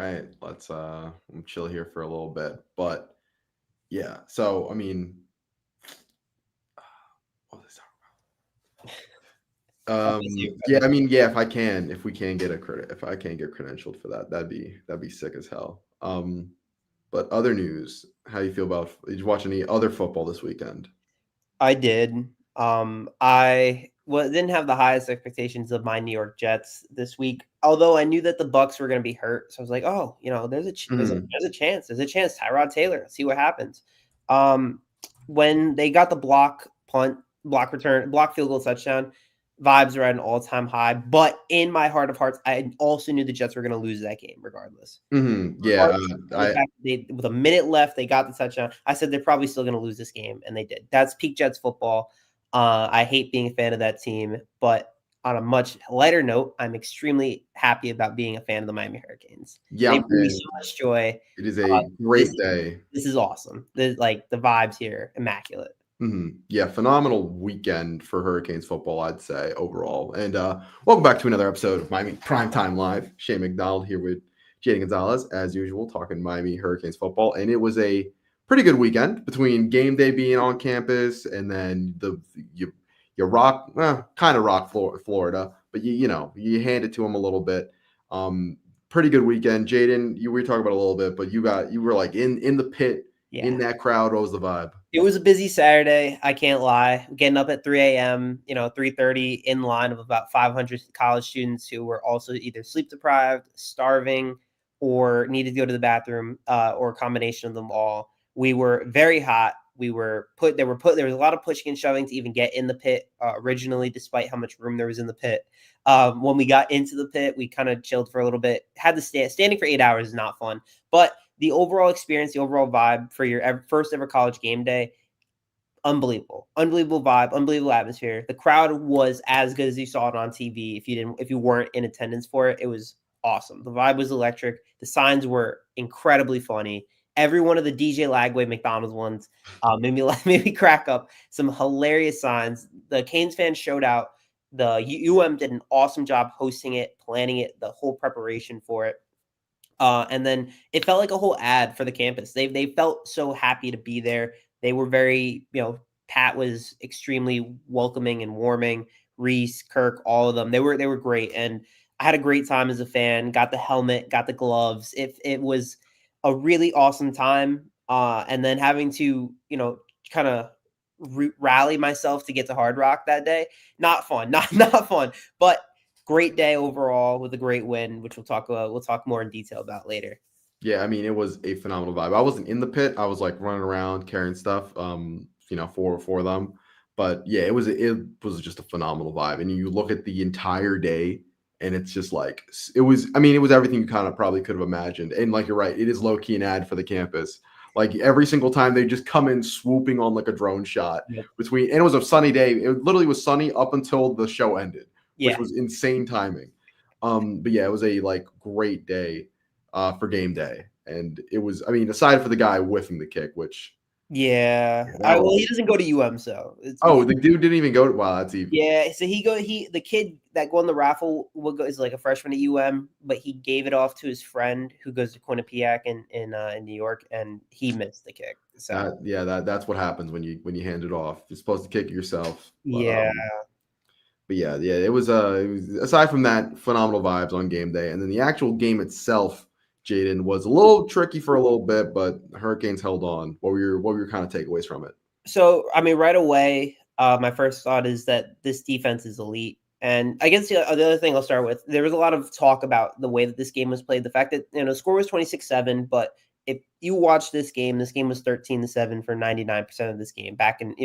right, let's chill here for a little bit. But yeah, so I mean, what was yeah, I mean, yeah, if we can get if I can get credentialed for that, that'd be sick as hell. But other news, how you feel about? Did you watch any other football this weekend? I did. I didn't have the highest expectations of my New York Jets this week, although I knew that the Bucks were going to be hurt. So I was like, oh, there's a chance. There's a chance. Tyrod Taylor. Let's see what happens. When they got the block punt, block return, block field goal touchdown, vibes were at an all-time high. But in my heart of hearts, I also knew the Jets were going to lose that game regardless. Yeah, With a minute left, they got the touchdown. I said they're probably still going to lose this game, and they did. That's peak Jets football. I hate being a fan of that team, but on a much lighter note, I'm extremely happy about being a fan of the Miami Hurricanes. yeah, They bring me so much joy. It is a great day. This is awesome. The vibes here, immaculate. Yeah, phenomenal weekend for Hurricanes football, I'd say, overall. And welcome back to another episode of Miami Primetime Live. Shane McDonald here with Jaden Gonzalez, as usual, talking Miami Hurricanes football. And it was a pretty good weekend between game day being on campus and then you rock, kind of rock Florida, but you hand it to them a little bit. Pretty good weekend. Jaden, we were talking about a little bit, but you were like in the pit, in that crowd. What was the vibe? It was a busy Saturday. I can't lie. Getting up at 3 a.m., 3:30 in line of about 500 college students who were also either sleep deprived, starving, or needed to go to the bathroom, or a combination of them all. We were very hot. There was a lot of pushing and shoving to even get in the pit originally, despite how much room there was in the pit. When we got into the pit, we kind of chilled for a little bit. Had to standing for 8 hours is not fun, but the overall experience, the overall vibe for your first ever college game day, unbelievable vibe, unbelievable atmosphere. The crowd was as good as you saw it on TV. If you weren't in attendance for it, it was awesome. The vibe was electric. The signs were incredibly funny. Every one of the DJ Lagway McDonald's ones made me crack up. Some hilarious signs. The Canes fans showed out. The UM did an awesome job hosting it, planning it, the whole preparation for it. And then it felt like a whole ad for the campus. They felt so happy to be there. They were very, Pat was extremely welcoming and warming. Reese, Kirk, all of them. They were great. And I had a great time as a fan. Got the helmet, got the gloves. It was a really awesome time. And then having to, kind of rally myself to get to Hard Rock that day. Not fun. Not fun. But great day overall with a great win, which we'll talk more in detail about later. Yeah, I mean, it was a phenomenal vibe. I wasn't in the pit. I was like running around carrying stuff, for them. But yeah, it was just a phenomenal vibe. And you look at the entire day, and it's just like it was everything you kind of probably could have imagined. And like you're right, it is low key an ad for the campus. Like every single time they just come in swooping on like a drone shot and it was a sunny day. It literally was sunny up until the show ended, which was insane timing. But yeah, it was a great day for game day. And it was, aside for the guy whiffing the kick, which he doesn't go to UM, so the dude didn't even go to that's even. Yeah, so the kid that won the raffle is like a freshman at UM, but he gave it off to his friend who goes to Quinnipiac in New York, and he missed the kick. So that's what happens when you hand it off. You're supposed to kick it yourself. But yeah, it was aside from that, phenomenal vibes on game day, and then the actual game itself, Jaden, was a little tricky for a little bit, but Hurricanes held on. What were your kind of takeaways from it? So, right away, my first thought is that this defense is elite. And I guess the other thing I'll start with, there was a lot of talk about the way that this game was played. The fact that, the score was 26-7, but if you watch this game was 13-7 for 99% of this game. Back in,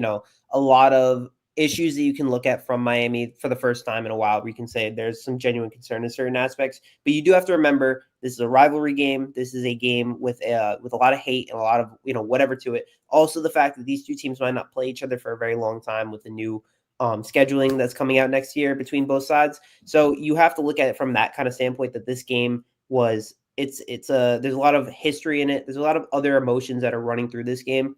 a lot of issues that you can look at from Miami for the first time in a while, where you can say there's some genuine concern in certain aspects. But you do have to remember, this is a rivalry game. This is a game with a lot of hate and a lot of, whatever to it. Also, the fact that these two teams might not play each other for a very long time with the new scheduling that's coming out next year between both sides. So you have to look at it from that kind of standpoint, that this game was, there's a lot of history in it. There's a lot of other emotions that are running through this game.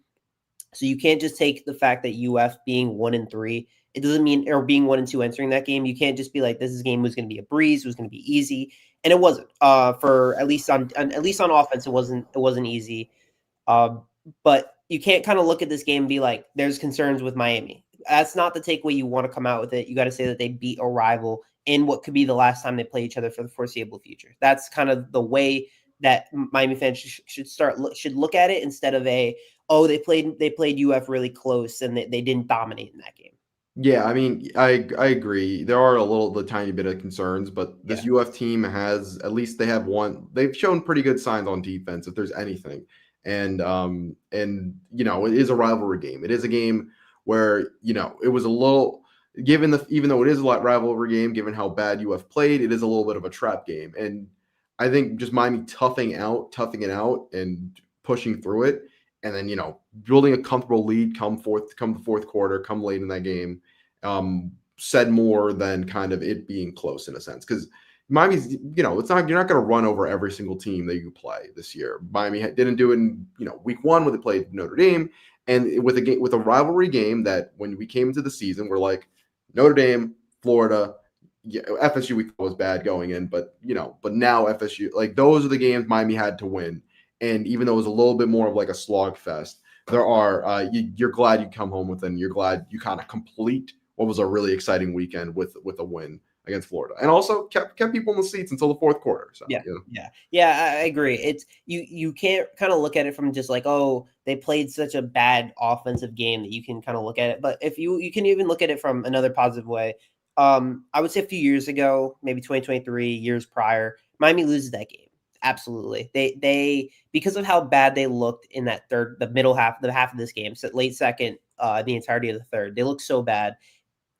So you can't just take the fact that UF being 1-3, it doesn't mean, or being 1-2 entering that game, you can't just be like, this game was going to be a breeze, it was going to be easy. and it wasn't for at least on offense. It wasn't easy. Um, but you can't kind of look at this game and be like, there's concerns with Miami. That's not the takeaway you want to come out with it. You got to say that they beat a rival in what could be the last time they play each other for the foreseeable future. That's kind of the way that Miami fans should look at it, instead of they played UF really close and they didn't dominate in that game. Yeah, I mean, I agree. There are the tiny bit of concerns, but Yeah. this UF team has, at least they have one. They've shown pretty good signs on defense, if there's anything. And it is a rivalry game. It is a game where it was a little, even though it is a rivalry game, given how bad UF played, it is a little bit of a trap game. And I think just Miami toughing it out, and pushing through it, and then building a comfortable lead come the fourth quarter, come late in that game, said more than kind of it being close, in a sense, because Miami's, it's not, you're not going to run over every single team that you play this year. Miami didn't do it in week one when they played Notre Dame, and with a rivalry game that when we came into the season, we're like Notre Dame, Florida. Yeah, FSU we thought was bad going in, but now FSU, like, those are the games Miami had to win. And even though it was a little bit more of like a slog fest, you're glad you come home with it, and you're glad you kind of complete what was a really exciting weekend with a win against Florida, and also kept people in the seats until the fourth quarter. So Yeah, I agree. It's you can't kind of look at it from just like, oh, they played such a bad offensive game, that you can kind of look at it. But if you can even look at it from another positive way. I would say a few years ago, maybe 2023, years prior, Miami loses that game. Absolutely. They because of how bad they looked in that the middle half, the half of this game, so late second, the entirety of the third, they looked so bad.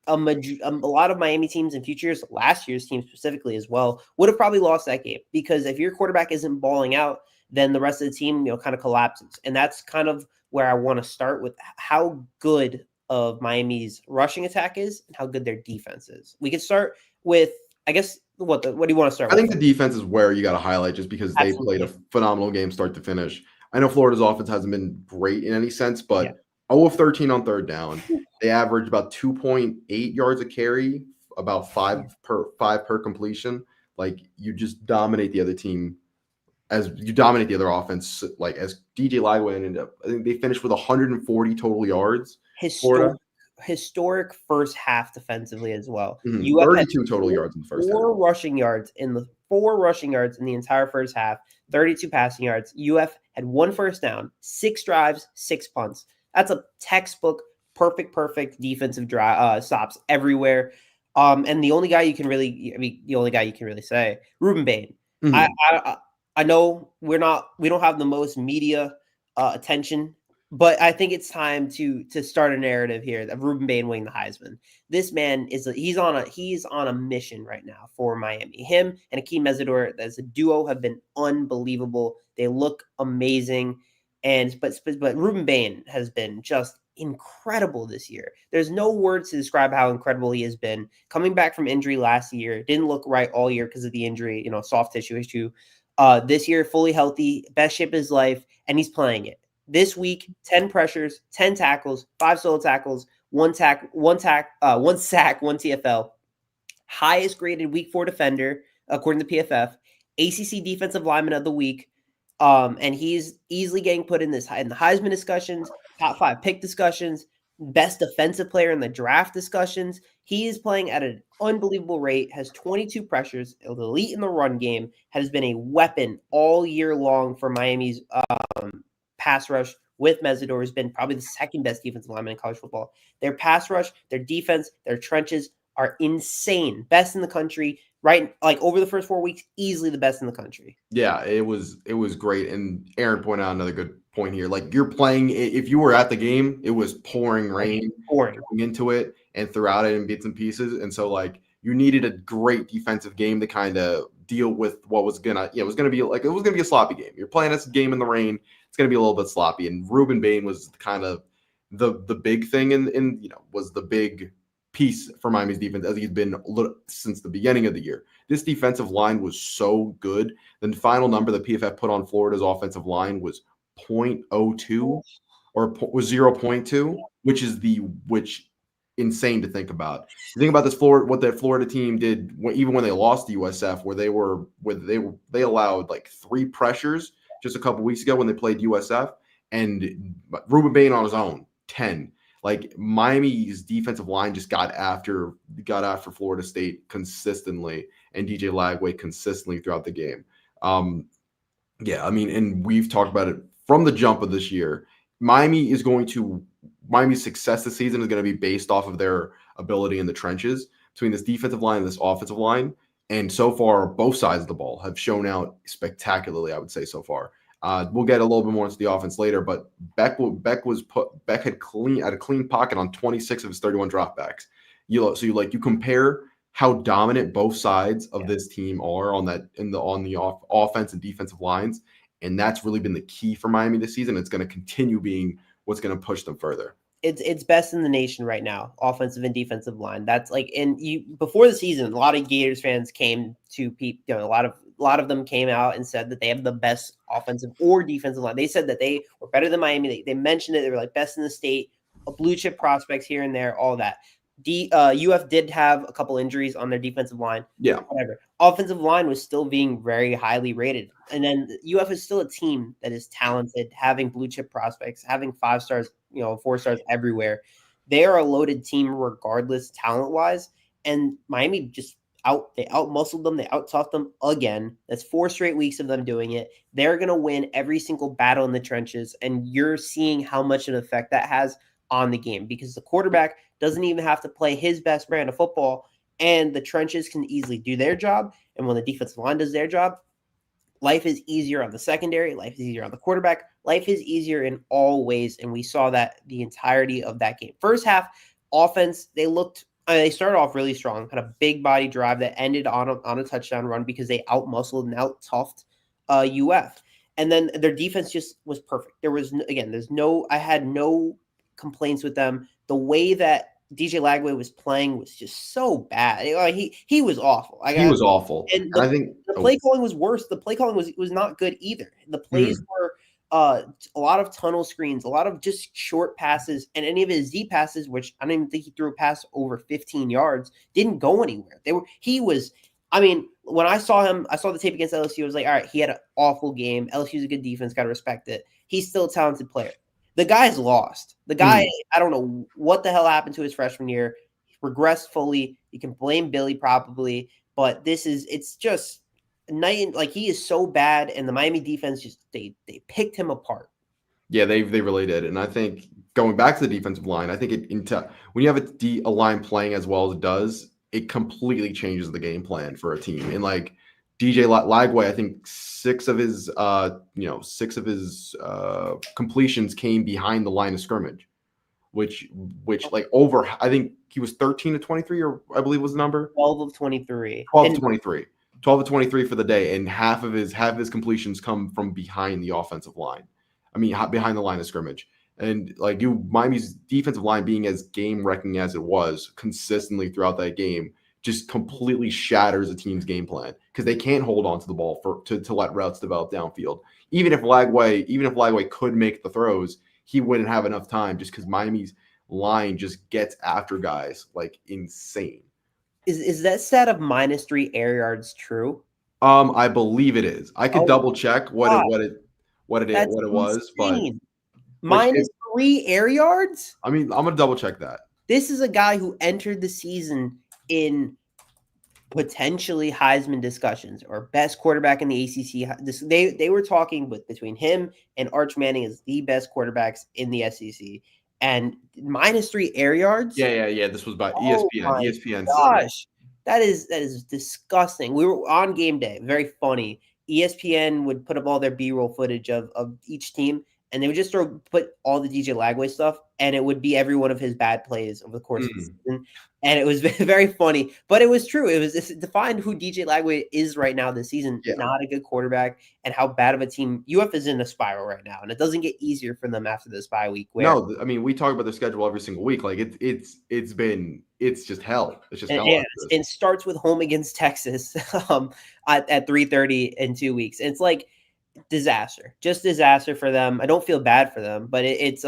A lot of Miami teams in future years, last year's team specifically as well, would have probably lost that game, because if your quarterback isn't balling out, then the rest of the team, kind of collapses. And that's kind of where I want to start with how good of Miami's rushing attack is and how good their defense is. We could start with, I guess, what do you want to start I with? think the defense is where you got to highlight, just because they played a phenomenal game start to finish. I know Florida's offense hasn't been great in any sense, but 0 of 13 on third down. They averaged about 2.8 yards a carry, about five per completion. Like, you just dominate the other team, as you dominate the other offense. Like, as DJ Lagway ended up, I think they finished with 140 total yards. Historic first half defensively as well. Mm-hmm. 32 total yards in the first half. Four rushing yards in the entire first half. 32 passing yards. UF had 1 first down, 6 drives, 6 punts. That's a textbook perfect defensive drive stops everywhere. And the only guy you can really say, Ruben Bain. Mm-hmm. I know we don't have the most media attention, but I think it's time to start a narrative here that Ruben Bain winning the Heisman. This man he's on a mission right now for Miami. Him and Akeem Mesidor as a duo have been unbelievable. They look amazing, but Ruben Bain has been just incredible this year. There's no words to describe how incredible he has been. Coming back from injury last year, didn't look right all year because of the injury, soft tissue issue. This year, fully healthy, best shape of his life, and he's playing it. This week, 10 pressures, 10 tackles, 5 solo tackles, 1 sack, 1 TFL. Highest graded week 4 defender, according to PFF. ACC Defensive Lineman of the Week. And he's easily getting put in the Heisman discussions, top 5 pick discussions, best defensive player in the draft discussions. He is playing at an unbelievable rate, has 22 pressures, elite in the run game, has been a weapon all year long for Miami's pass rush with Mesidor. Has been probably the second best defensive lineman in college football. Their pass rush, their defense, their trenches are insane. Best in the country, right? Like, over the first 4 weeks, easily the best in the country. Yeah, it was great. And Aaron pointed out another good point here. Like, you're playing, if you were at the game, it was pouring rain going into it and throughout it in bits and pieces. And so, like, you needed a great defensive game to kind of deal with what was it was gonna be a sloppy game. You're playing this game in the rain, it's gonna be a little bit sloppy. And Ruben Bain was kind of the big thing was the big piece for Miami's defense, as he's been since the beginning of the year. This defensive line was so good. The final number that PFF put on Florida's offensive line was 0.02 or was 0.2, which insane to think about. You think about this what that Florida team did even when they lost to USF, where they allowed like 3 pressures just a couple weeks ago when they played USF, and Ruben Bain on his own 10. Like Miami's defensive line just got after Florida State consistently, and DJ Lagway consistently throughout the game. Yeah, I mean, and we've talked about it from the jump of this year. Miami's success this season is going to be based off of their ability in the trenches between this defensive line and this offensive line. And so far, both sides of the ball have shown out spectacularly, I would say, so far. We'll get a little bit more into the offense later, but Beck had a clean pocket on 26 of his 31 dropbacks. You compare how dominant both sides of this team are on the offense and defensive lines, and that's really been the key for Miami this season. It's going to continue being what's going to push them further. It's best in the nation right now, offensive and defensive line. That's like, before the season, a lot of Gators fans came to a lot of them came out and said that they have the best offensive or defensive line. They said that they were better than Miami. They mentioned it. They were like best in the state, blue chip prospects here and there, all that. UF did have a couple injuries on their defensive line. Yeah. Whatever. Offensive line was still being very highly rated. And then UF is still a team that is talented, having blue chip prospects, having 5 stars, 4 stars everywhere. They are a loaded team regardless talent-wise. And Miami just they out-muscled them. They out-toughed them again. That's 4 straight weeks of them doing it. They're going to win every single battle in the trenches. And you're seeing how much of an effect that has on the game, because the quarterback doesn't even have to play his best brand of football, and the trenches can easily do their job. And when the defensive line does their job, life is easier on the secondary, life is easier on the quarterback, life is easier in all ways. And we saw that the entirety of that game. First half offense, they started off really strong, kind of big body drive that ended on a touchdown run because they out-muscled and out-toughed UF. And then their defense just was perfect. I had no complaints with them. The way that DJ Lagway was playing was just so bad. He was awful. He was awful. And I think the play calling was worse. The play calling was not good either. The plays were a lot of tunnel screens, a lot of just short passes, and any of his Z passes, which I don't even think he threw a pass over 15 yards, didn't go anywhere. When I saw the tape against LSU, I was like, all right, he had an awful game. LSU's a good defense, got to respect it. He's still a talented player. The guy's lost. The guy, I don't know what the hell happened to his freshman year. He regressed fully. You can blame Billy probably, but it's just night. Like, he is so bad, and the Miami defense they picked him apart. Yeah, they really did. And I think going back to the defensive line, I think when you have a line playing as well as it does, it completely changes the game plan for a team. And like DJ Lagway, I think 6 of his completions came behind the line of scrimmage, which like over, I think he was 13 to 23, or I believe was the number 12 of 23. 12 to 23. 12 to 23 for the day, and half of his completions come from behind the offensive line. I mean, behind the line of scrimmage. And like Miami's defensive line being as game wrecking as it was consistently throughout that game just completely shatters a team's game plan, because they can't hold on to the ball to let routes develop downfield. Even if Lagway could make the throws, he wouldn't have enough time, just because Miami's line just gets after guys like insane. Is that stat of -3 air yards true? I believe it is. I could double check what it was, but -3 air yards. I mean, I'm gonna double check that. This is a guy who entered the season in potentially Heisman discussions or best quarterback in the ACC. They were talking between him and Arch Manning as the best quarterbacks in the SEC. And -3 air yards. Yeah. This was by ESPN. ESPN. Gosh, that is disgusting. We were on game day. Very funny. ESPN would put up all their B-roll footage of each team, and they would just put all the DJ Lagway stuff, and it would be every one of his bad plays over the course of the season. And it was very funny, but it was true. It defined who DJ Lagway is right now this season. Yeah. Not a good quarterback, and how bad of a team. UF is in a spiral right now, and it doesn't get easier for them after this bye week. No, I mean, we talk about their schedule every single week. Like it's just hell. It's just hell. It starts with home against Texas at 3:30 in 2 weeks. And it's like, just disaster for them. I don't feel bad for them, but it's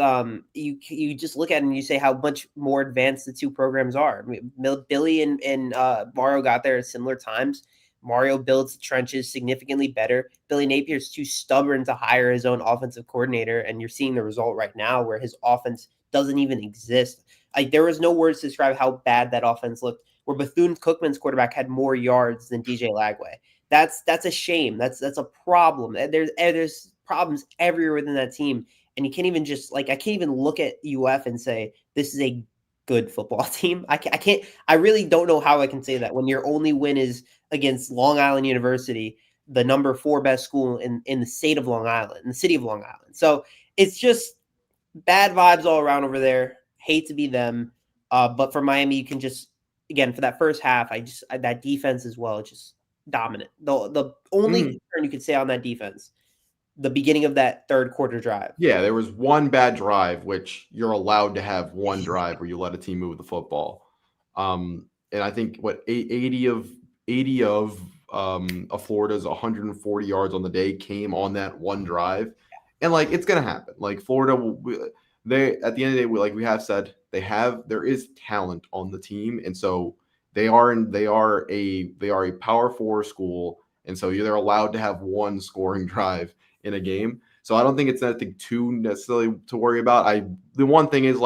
you just look at it and you say how much more advanced the two programs are. I mean, Billy and Mario got there at similar times. Mario builds the trenches significantly better. Billy Napier's too stubborn to hire his own offensive coordinator, and you're seeing the result right now where his offense doesn't even exist. Like, there was no words to describe how bad that offense looked. Where Bethune-Cookman's quarterback had more yards than DJ Lagway. That's a shame. That's a problem. There's problems everywhere within that team, and you can't even just I can't even look at UF and say this is a good football team. I can't. I really don't know how I can say that when your only win is against Long Island University, the number 4 best school in the state of Long Island, in the city of Long Island. So it's just bad vibes all around over there. Hate to be them, but for Miami, you can just again for that first half, that defense as well, just dominant. The only concern you could say on that defense, the beginning of that third quarter drive. Yeah, there was one bad drive, which you're allowed to have one drive where you let a team move the football. And I think 80 of Florida's 140 yards on the day came on that one drive, and it's gonna happen. Florida, they at the end of the day, we have said, there is talent on the team, and so they are a Power 4 school, and so they're allowed to have one scoring drive in a game. So I don't think it's anything too necessarily to worry about. The one thing is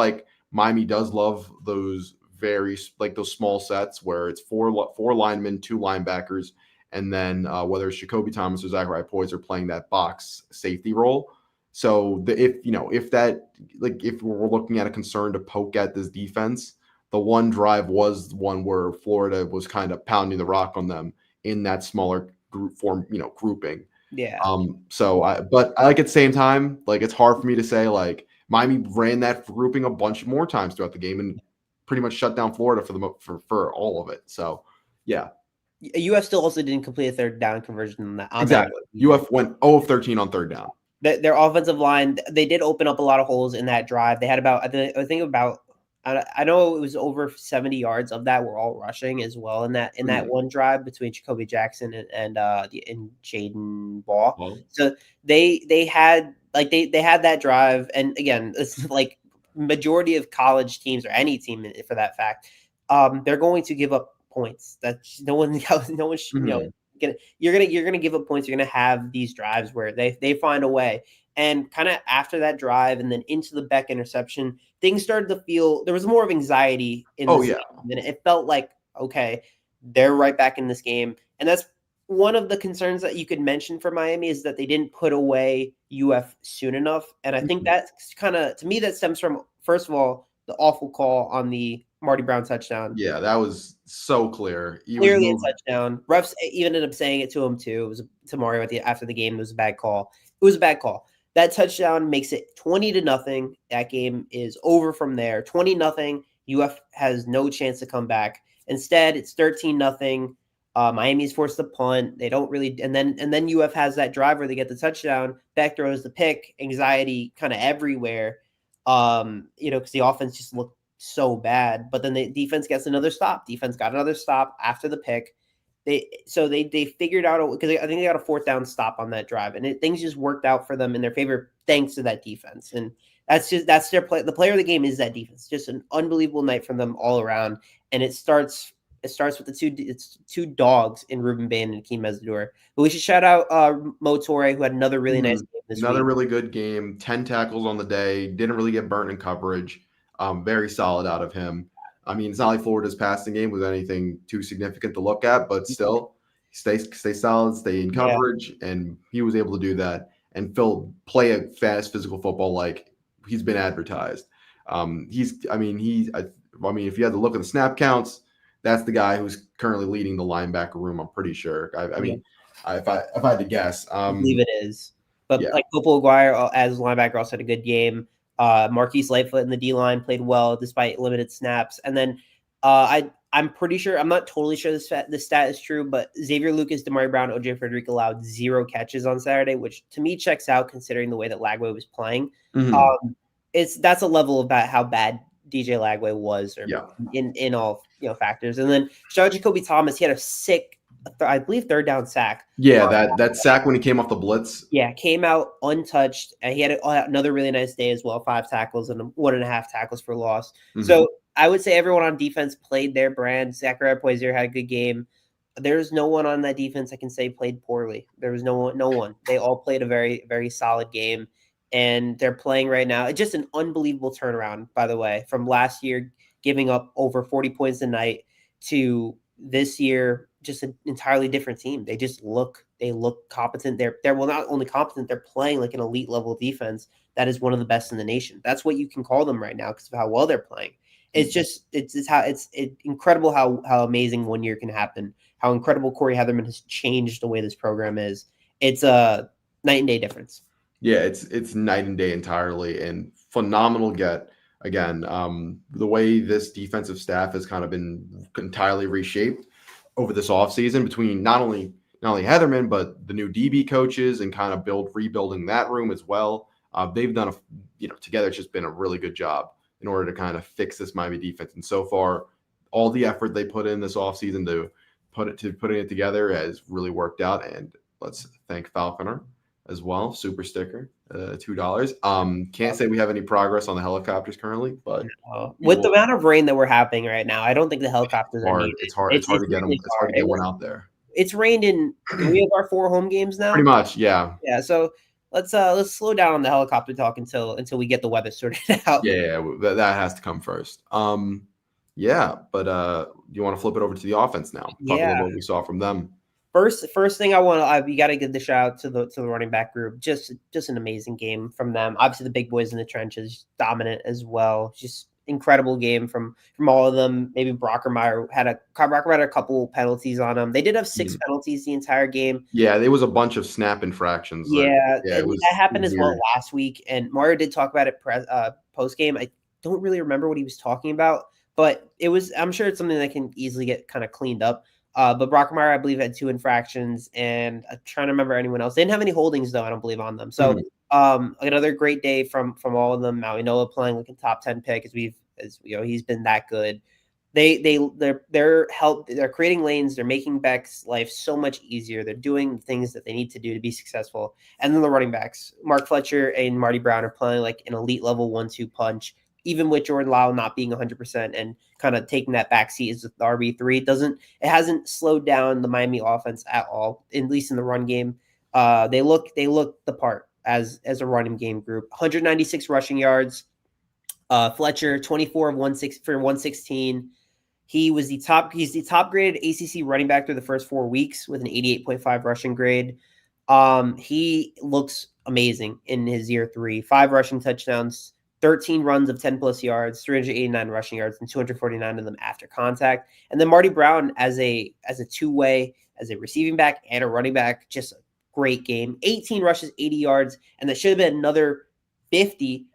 Miami does love those those small sets where it's four linemen, 2 linebackers, and then whether it's Jacoby Thomas or Zachariah Poyser are playing that box safety role. So if we're looking at a concern to poke at this defense, the one drive was one where Florida was kind of pounding the rock on them in that smaller grouping. Yeah. But at the same time, it's hard for me to say Miami ran that grouping a bunch more times throughout the game and pretty much shut down Florida for all of it. So yeah. UF still also didn't complete a third down conversion on that. Exactly. UF went 0 of 13 on third down. Their offensive line, they did open up a lot of holes in that drive. They had I know it was over 70 yards of that were all rushing as well in that one drive between Jacoby Jackson and Jaden Ball. Well, so they had that drive, and again, it's majority of college teams or any team for that fact, they're going to give up points. That's no one you're gonna give up points. You're gonna have these drives where they find a way. And kind of after that drive and then into the Beck interception, things started to feel there was more of anxiety in this game. And it felt like, okay, they're right back in this game. And that's one of the concerns that you could mention for Miami is that they didn't put away UF soon enough. And I think that's kind of, to me, that stems from, first of all, the awful call on the Marty Brown touchdown. Yeah, that was so clear. Clearly a touchdown. Refs even ended up saying it to him too. It was to Mario after the game. It was a bad call. That touchdown makes it 20-0. That game is over from there. 20-0. UF has no chance to come back. Instead, it's 13-0. Miami's forced to punt. They don't really, and then UF has that drive where they get the touchdown. Beck throws the pick. Anxiety kind of everywhere. Because the offense just looked so bad. But then the defense gets another stop. Defense got another stop after the pick. They figured out, because I think they got a 4th down stop on that drive, and things just worked out for them in their favor thanks to that defense. And that's their play. The player of the game is that defense. Just an unbelievable night from them all around. And it starts with the two dogs in Ruben Bain and Akeem Mesidor. But we should shout out Mo Torre, who had another really nice game this week. Another really good game. 10 tackles on the day. Didn't really get burnt in coverage. Very solid out of him. I mean, it's not like Florida's passing game was anything too significant to look at, but still, stay solid, stay in coverage, and he was able to do that and play a fast, physical football like he's been advertised. If you had to look at the snap counts, that's the guy who's currently leading the linebacker room. I'm pretty sure. If I had to guess, I believe it is. But Popo Aguirre as linebacker also had a good game. Marquise Lightfoot in the D-line played well despite limited snaps. And then I'm pretty sure, I'm not totally sure the stat is true, but Xavier Lucas, Damari Brown, OJ Frederick allowed 0 catches on Saturday, which to me checks out considering the way that Lagway was playing. That's a level about how bad DJ Lagway was in all factors. And then shout out Jacoby Thomas. He had a sick I believe, third down sack. Yeah, that sack when he came off the blitz. Yeah, came out untouched. And he had another really nice day as well, 5 tackles and 1.5 tackles for loss. Mhm. So I would say everyone on defense played their brand. Zachariah Poisier had a good game. There's no one on that defense I can say played poorly. There was no one. They all played a very, very solid game, and they're playing right now. It's just an unbelievable turnaround, by the way, from last year giving up over 40 points a night to this year, just an entirely different team. They look competent. They're well, not only competent, they're playing like an elite level defense that is one of the best in the nation. That's what you can call them right now because of how well they're playing. It's incredible how amazing 1 year can happen. How incredible Corey Heatherman has changed the way this program is. It's a night and day difference. Yeah, it's night and day entirely, and phenomenal get. Again, the way this defensive staff has kind of been entirely reshaped over this offseason between not only Heatherman, but the new DB coaches and kind of rebuilding that room as well. They've done together it's just been a really good job in order to kind of fix this Miami defense. And so far, all the effort they put in this offseason to putting it together has really worked out. And let's thank Falconer as well. Super sticker, $2. Can't say we have any progress on the helicopters currently, but with the amount of rain that we're having right now, I don't think the helicopters are needed. It's hard to get them. It's hard to get one out there. It's rained in 3 of our 4 home games now. Pretty much, yeah. Yeah, so let's slow down on the helicopter talk until we get the weather sorted out. Yeah, that has to come first. Yeah, but you want to flip it over to the offense now? Talk a little bit what we saw from them. First thing we got to give the shout out to the running back group. Just an amazing game from them. Obviously, the big boys in the trenches dominant as well. Just incredible game from all of them. Maybe Brockermeyer had a couple penalties on him. They did have 6 penalties the entire game. Yeah, there was a bunch of snap infractions. That happened as well last week. And Mario did talk about it post game. I don't really remember what he was talking about, but I'm sure it's something that can easily get kind of cleaned up. But Brockermeyer, I believe, had 2 infractions, and I'm trying to remember anyone else. They didn't have any holdings, though, I don't believe, on them. So another great day from all of them. Maui Noah playing like a top 10 pick as he's been that good. They're creating lanes. They're making Beck's life so much easier. They're doing the things that they need to do to be successful. And then the running backs, Mark Fletcher and Marty Brown, are playing like an elite level 1-2 punch. Even with Jordan Lyle not being 100% and kind of taking that backseat as the RB3, it hasn't slowed down the Miami offense at all, at least in the run game. They look the part as a running game group. 196 rushing yards. Fletcher 24 of 116. He's the top graded ACC running back through the first 4 weeks with an 88.5 rushing grade. He looks amazing in his year 3. 5 rushing touchdowns. 13 runs of 10 plus yards, 389 rushing yards, and 249 of them after contact. And then Marty Brown as a two-way, as a receiving back and a running back, just a great game. 18 rushes, 80 yards, and that should have been another 50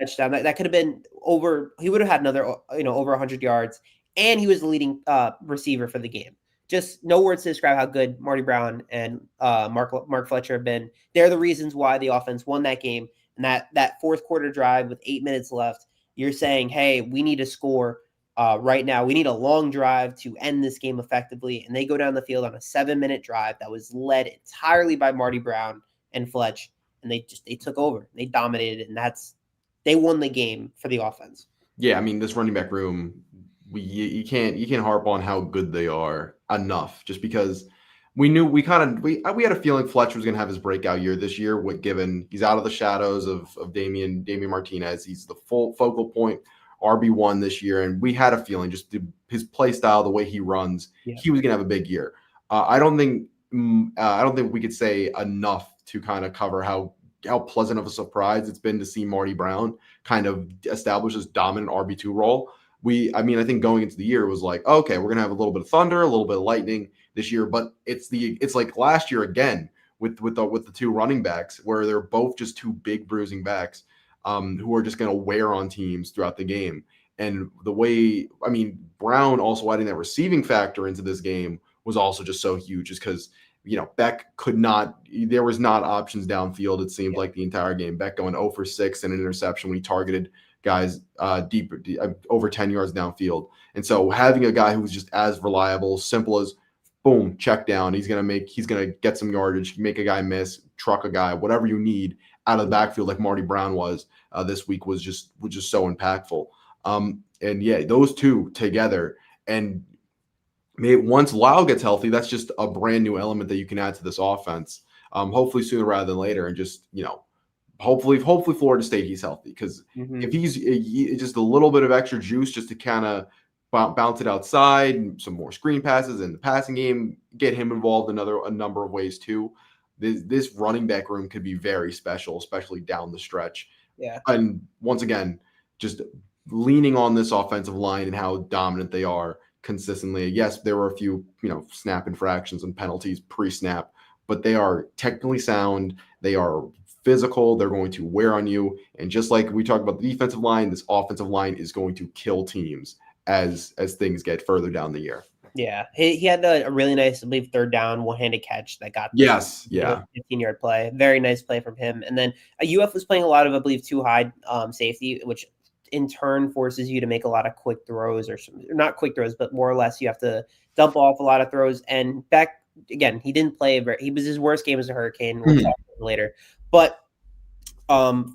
touchdown. That could have been over. He would have had another over 100 yards, and he was the leading receiver for the game. Just no words to describe how good Marty Brown and Mark Fletcher have been. They're the reasons why the offense won that game. And that fourth quarter drive with 8 minutes left, you're saying, hey, we need to score right now. We need a long drive to end this game effectively. And they go down the field on a 7-minute drive that was led entirely by Marty Brown and Fletch. And they took over. They dominated it. And they won the game for the offense. Yeah, I mean, this running back room, you can't harp on how good they are enough, just because we knew we had a feeling Fletcher was going to have his breakout year this year, given he's out of the shadows of Damian Martinez. He's the full focal point RB1 this year, and we had a feeling just his play style, the way he runs, he was going to have a big year. I don't think we could say enough to kind of cover how pleasant of a surprise it's been to see Marty Brown kind of establish this dominant RB2 role. I think going into the year it was like, okay, we're going to have a little bit of thunder, a little bit of lightning this year, but it's like last year again with the 2 running backs, where they're both just 2 big bruising backs who are just going to wear on teams throughout the game. And Brown also adding that receiving factor into this game was also just so huge, just because Beck there was not options downfield. It seemed like the entire game. Beck going 0 for 6 and an interception when he targeted guys deep over 10 yards downfield. And so having a guy who was just as reliable, simple as boom, check down. He's gonna get some yardage, make a guy miss, truck a guy, whatever you need out of the backfield, like Marty Brown was this week, was just so impactful. And yeah, those two together, and maybe once Lyle gets healthy, that's just a brand new element that you can add to this offense. Hopefully sooner rather than later, and just hopefully Florida State he's healthy, because if he's just a little bit of extra juice just to kind of bounce it outside, some more screen passes in the passing game, get him involved in a number of ways too. This running back room could be very special, especially down the stretch. Yeah. And once again, just leaning on this offensive line and how dominant they are consistently. Yes, there were a few, snap infractions and penalties pre-snap, but they are technically sound. They are physical. They're going to wear on you. And just like we talked about the defensive line, this offensive line is going to kill teams as things get further down the year. Yeah, he had a really nice, I believe, third down, one-handed catch that got 15-yard play. Very nice play from him. And then UF was playing a lot of, I believe, too high safety, which in turn forces you to make a lot of quick throws, or not quick throws, but more or less you have to dump off a lot of throws. And back again, he didn't play. He was his worst game as a Hurricane. We'll talk about it later, but.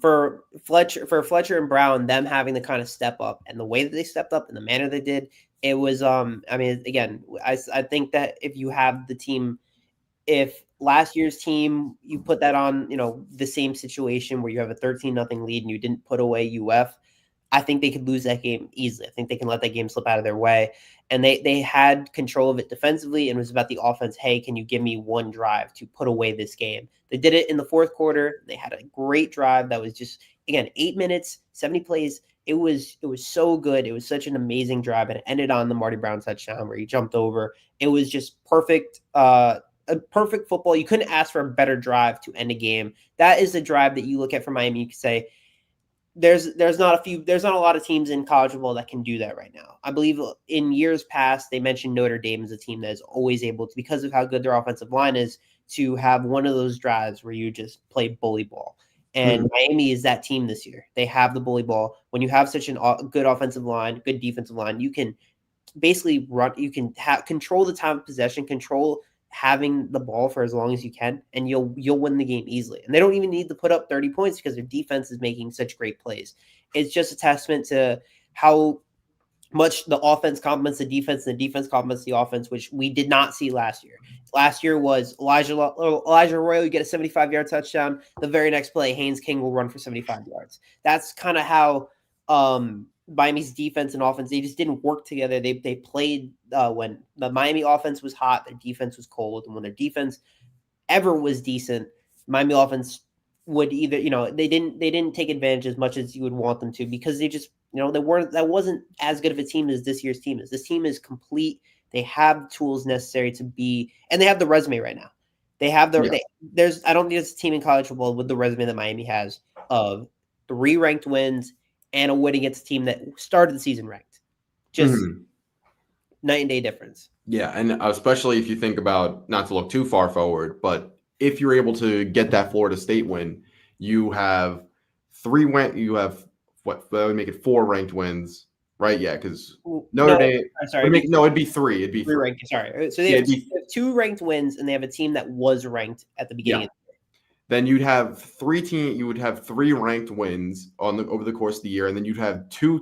For Fletcher and Brown, them having the kind of step up and the way that they stepped up and the manner they did, it was I mean, again, I think that if you have the team, if last year's team, you put that on, the same situation where you have a 13-0 lead and you didn't put away UF, I think they could lose that game easily. I think they can let that game slip out of their way. And they had control of it defensively, and it was about the offense. Hey, can you give me one drive to put away this game? They did it in the fourth quarter. They had a great drive that was just, again, 8 minutes, 70 plays. It was so good. It was such an amazing drive, and it ended on the Marty Brown touchdown where he jumped over. It was just perfect, a perfect football. You couldn't ask for a better drive to end a game. That is the drive that you look at for Miami. You could say, there's not a lot of teams in college football that can do that right now. I believe in years past, they mentioned Notre Dame as a team that is always able to, because of how good their offensive line is, to have one of those drives where you just play bully ball. And Miami is that team this year. They have the bully ball. When you have such a good offensive line, good defensive line, you can basically run. You can control the time of possession, control having the ball for as long as you can, and you'll win the game easily. And they don't even need to put up 30 points because their defense is making such great plays. It's just a testament to how much the offense complements the defense and the defense complements the offense, which we did not see last year. Last year was Elijah Royal, you get a 75-yard touchdown. The very next play, Haynes King will run for 75 yards. That's kind of how Miami's defense and offense, they just didn't work together. They played when the Miami offense was hot, their defense was cold. And when their defense ever was decent, Miami offense would either, they didn't take advantage as much as you would want them to, because they just, that wasn't as good of a team as this year's team is. This team is complete. They have the tools necessary to be, and they have the resume right now. They have I don't think there's a team in college football with the resume that Miami has of 3 ranked wins and a win against a team that started the season ranked. Just night and day difference. Yeah, and especially if you think about, not to look too far forward, but if you're able to get that Florida State win, you have what, that would make it 4 ranked wins, right? Yeah, because Notre Dame. It'd be 3. It'd be 3 ranked. Sorry, so they have 2 ranked wins, and they have a team that was ranked at the beginning of the year. Then you'd have 3 ranked wins over the course of the year, and then you'd have two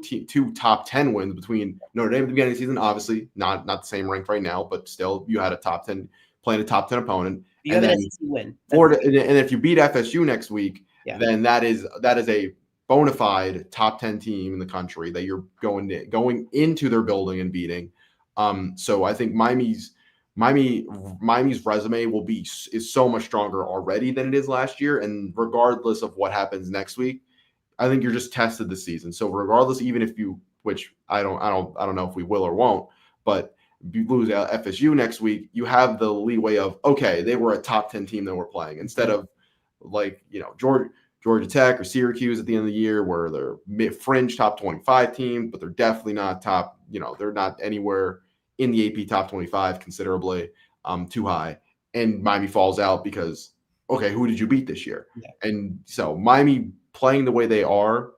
top 10 wins between Notre Dame at the beginning of the season. Obviously, not the same rank right now, but still, you had a top 10 playing a top 10 opponent. You have an SEC win. Florida, and if you beat FSU next week, then that is a bona fide top 10 team in the country that you're going into their building and beating. So I think Miami's resume is so much stronger already than it is last year, and regardless of what happens next week, I think you're just tested this season. So regardless, even if which I don't know if we will or won't, but if you lose FSU next week, you have the leeway of, okay, they were a top 10 team that we're playing, instead of Georgia Tech or Syracuse at the end of the year, where they're fringe top 25 team, but they're definitely not top. They're not anywhere in the AP top 25, considerably too high, and Miami falls out because, okay, who did you beat this year? Yeah. And so Miami playing the way they are,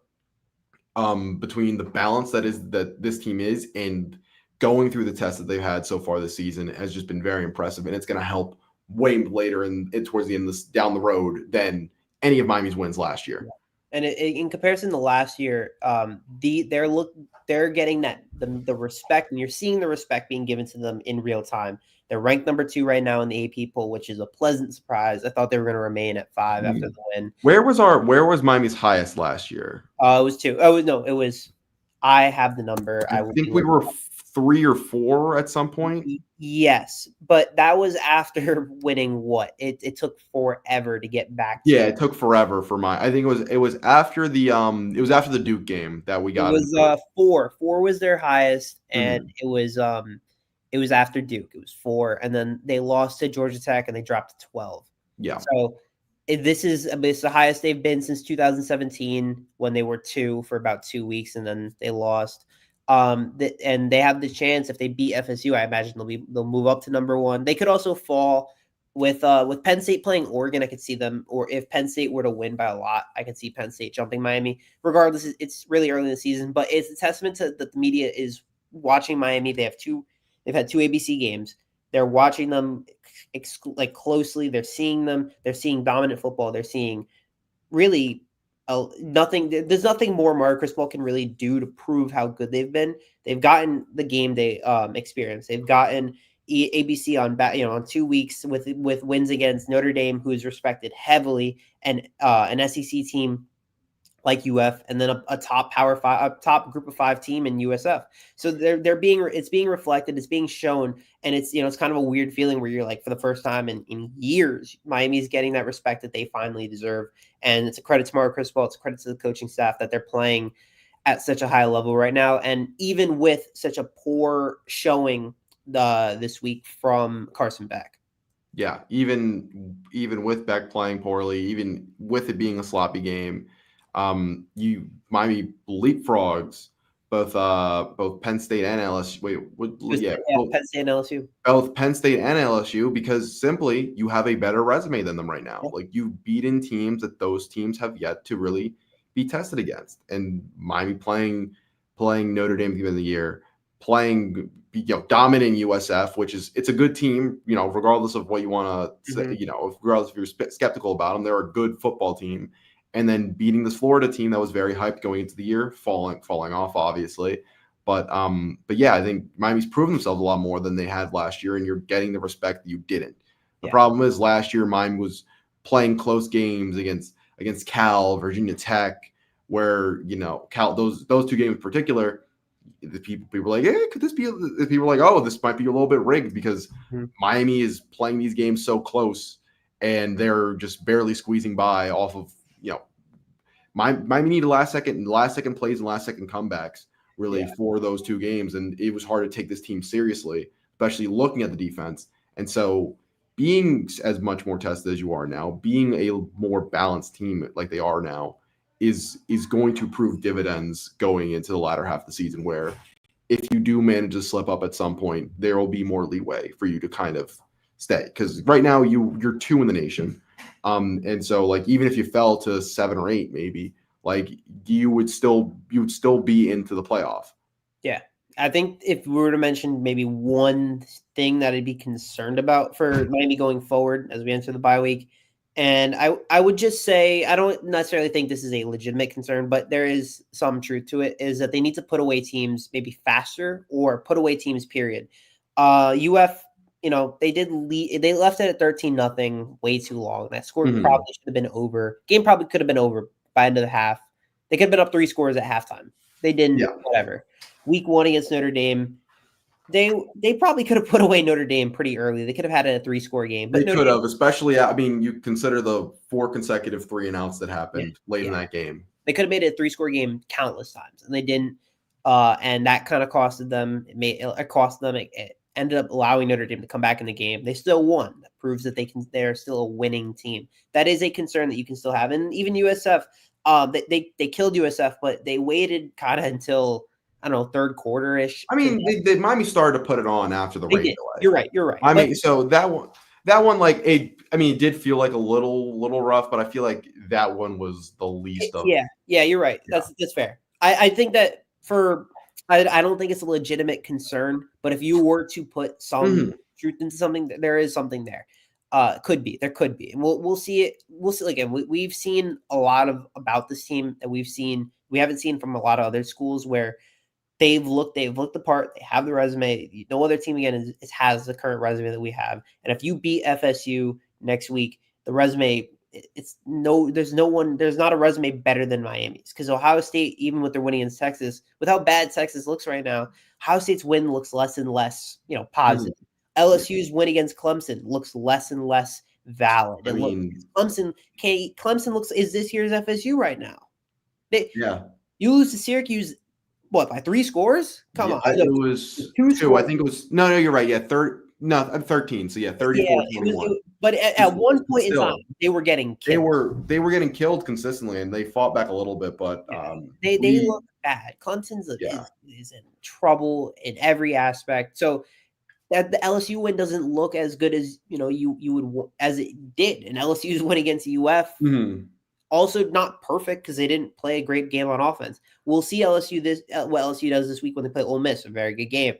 between the balance that this team is, and going through the tests that they've had so far this season has just been very impressive, and it's going to help way later and towards the end of this down the road than any of Miami's wins last year. And in comparison to last year, they're getting the respect, and you're seeing the respect being given to them in real time. They're ranked number 2 right now in the AP poll, which is a pleasant surprise. I thought they were going to remain at 5 after the win. Where was Miami's highest last year? It was 2. Oh no, it was. I have the number. I think we were 3 or 4 at some point. Yes, but that was after winning what? It took forever to get back. It took forever for I think it was after the Duke game that we got. It was 4. 4 was their highest, and it was after Duke. It was 4, and then they lost to Georgia Tech and they dropped to 12. Yeah. So this is the highest they've been since 2017 when they were 2 for about 2 weeks, and then they lost. And they have the chance, if they beat FSU, I imagine they'll move up to number 1. They could also fall with Penn State playing Oregon. I could see them, or if Penn State were to win by a lot, I could see Penn State jumping Miami. Regardless, it's really early in the season, but it's a testament to that the media is watching Miami. They've had 2 ABC games. They're watching them closely. They're seeing them. They're seeing dominant football. They're seeing really nothing. There's nothing more Mario Cristobal can really do to prove how good they've been. They've gotten the game day experience. They've gotten ABC on 2 weeks with wins against Notre Dame, who is respected heavily, and an SEC team like UF, and then a top top group of 5 team in USF. So it's being reflected, it's being shown, and it's kind of a weird feeling where you're like, for the first time in years, Miami's getting that respect that they finally deserve. And it's a credit to Mario Cristobal, it's a credit to the coaching staff that they're playing at such a high level right now. And even with such a poor showing this week from Carson Beck. Yeah, even with Beck playing poorly, even with it being a sloppy game, Miami leapfrogs both Penn State and LSU. Penn State and LSU. Both Penn State and LSU, because simply you have a better resume than them right now. Yeah. Like, you've beaten teams that those teams have yet to really be tested against. And Miami playing Notre Dame at the end of the year, playing dominant USF, which it's a good team, regardless of what you want to say, regardless if you're skeptical about them, they're a good football team. And then beating this Florida team that was very hyped going into the year, falling off, obviously. But yeah, I think Miami's proven themselves a lot more than they had last year, and you're getting the respect that you didn't. The problem is last year Miami was playing close games against Cal, Virginia Tech, where Cal, those 2 games in particular, the people were like, could this be? People were like, oh, this might be a little bit rigged because Miami is playing these games so close, and they're just barely squeezing by off of. Miami needed last second plays and last second comebacks really for those 2 games, and it was hard to take this team seriously, especially looking at the defense. And so, being as much more tested as you are now, being a more balanced team like they are now, is going to prove dividends going into the latter half of the season, where if you do manage to slip up at some point, there will be more leeway for you to kind of stay. Because right now you're 2 in the nation. And so, even if you fell to 7 or 8, maybe, you would still be into the playoff. Yeah. I think if we were to mention maybe one thing that I'd be concerned about for Miami going forward as we enter the bye week, and I would just say, I don't necessarily think this is a legitimate concern, but there is some truth to it, is that they need to put away teams maybe faster, or put away teams, period. UF, they did lead. They left it at 13-0 way too long. That score probably should have been over. Game probably could have been over by end of the half. They could have been up 3 scores at halftime. They didn't. Yeah. Whatever. Week 1 against Notre Dame, they probably could have put away Notre Dame pretty early. They could have had a 3-score game. But they could have, especially. You consider the 4 consecutive 3-and-outs that happened late in that game. They could have made it a 3-score game countless times, and they didn't. And that kind of costed them. It cost them. It ended up allowing Notre Dame to come back in the game. They still won. That proves that they're still a winning team. That is a concern that you can still have. And even USF, they killed USF, but they waited kind of until, I don't know, third quarter-ish. Miami started to put it on after the rain delay. You're right. So that one, it did feel like a little rough, but I feel like that one was the least of. Yeah, you're right. That's fair. I think that for I don't think it's a legitimate concern, but if you were to put some Mhm. truth into something, there is something there. Could be, there could be, and we'll see it. We'll see again. We've seen a lot of about this team that we haven't seen from a lot of other schools where they've looked the part, they have the resume. No other team again has the current resume that we have. And if you beat FSU next week, the resume it's no there's no one there's not a resume better than Miami's because Ohio State, even with their winning in Texas, with how bad Texas looks right now, Ohio State's win looks less and less, Mhm. positive. Yeah. LSU's win against Clemson looks less and less valid. I It looks mean, Clemson looks is this year's FSU right now. They yeah. you lose to Syracuse, what, by 3 scores? Come Yeah, on. it was 2 2. I scores. think it was no, you're right. Yeah, no, 13. So yeah, Yeah, 34, it was 21. but at one But point in time, still, they were getting they killed. were getting killed consistently, and they fought back a little bit, but, Yeah. They look bad. Clemson's yeah. is in trouble in every aspect. So that the LSU win doesn't look as good as, you would as it did. And LSU's win against UF Mhm. also not perfect because they didn't play a great game on offense. We'll see what LSU does this week when they play Ole Miss, a very good game.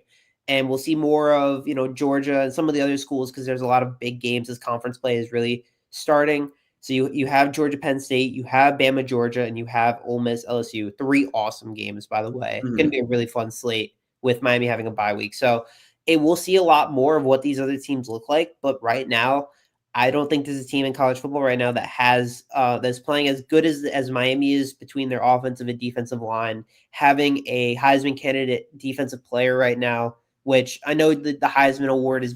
And we'll see more of, Georgia and some of the other schools because there's a lot of big games as conference play is really starting. So you have Georgia, Penn State, you have Bama, Georgia, and you have Ole Miss, LSU. 3 awesome games, by the way. Going to Mhm. be a really fun slate with Miami having a bye week. So we'll see a lot more of what these other teams look like. But right now, I don't think there's a team in college football right now that has that's playing as good as Miami is between their offensive and defensive line, having a Heisman candidate defensive player right now, which I know the Heisman award is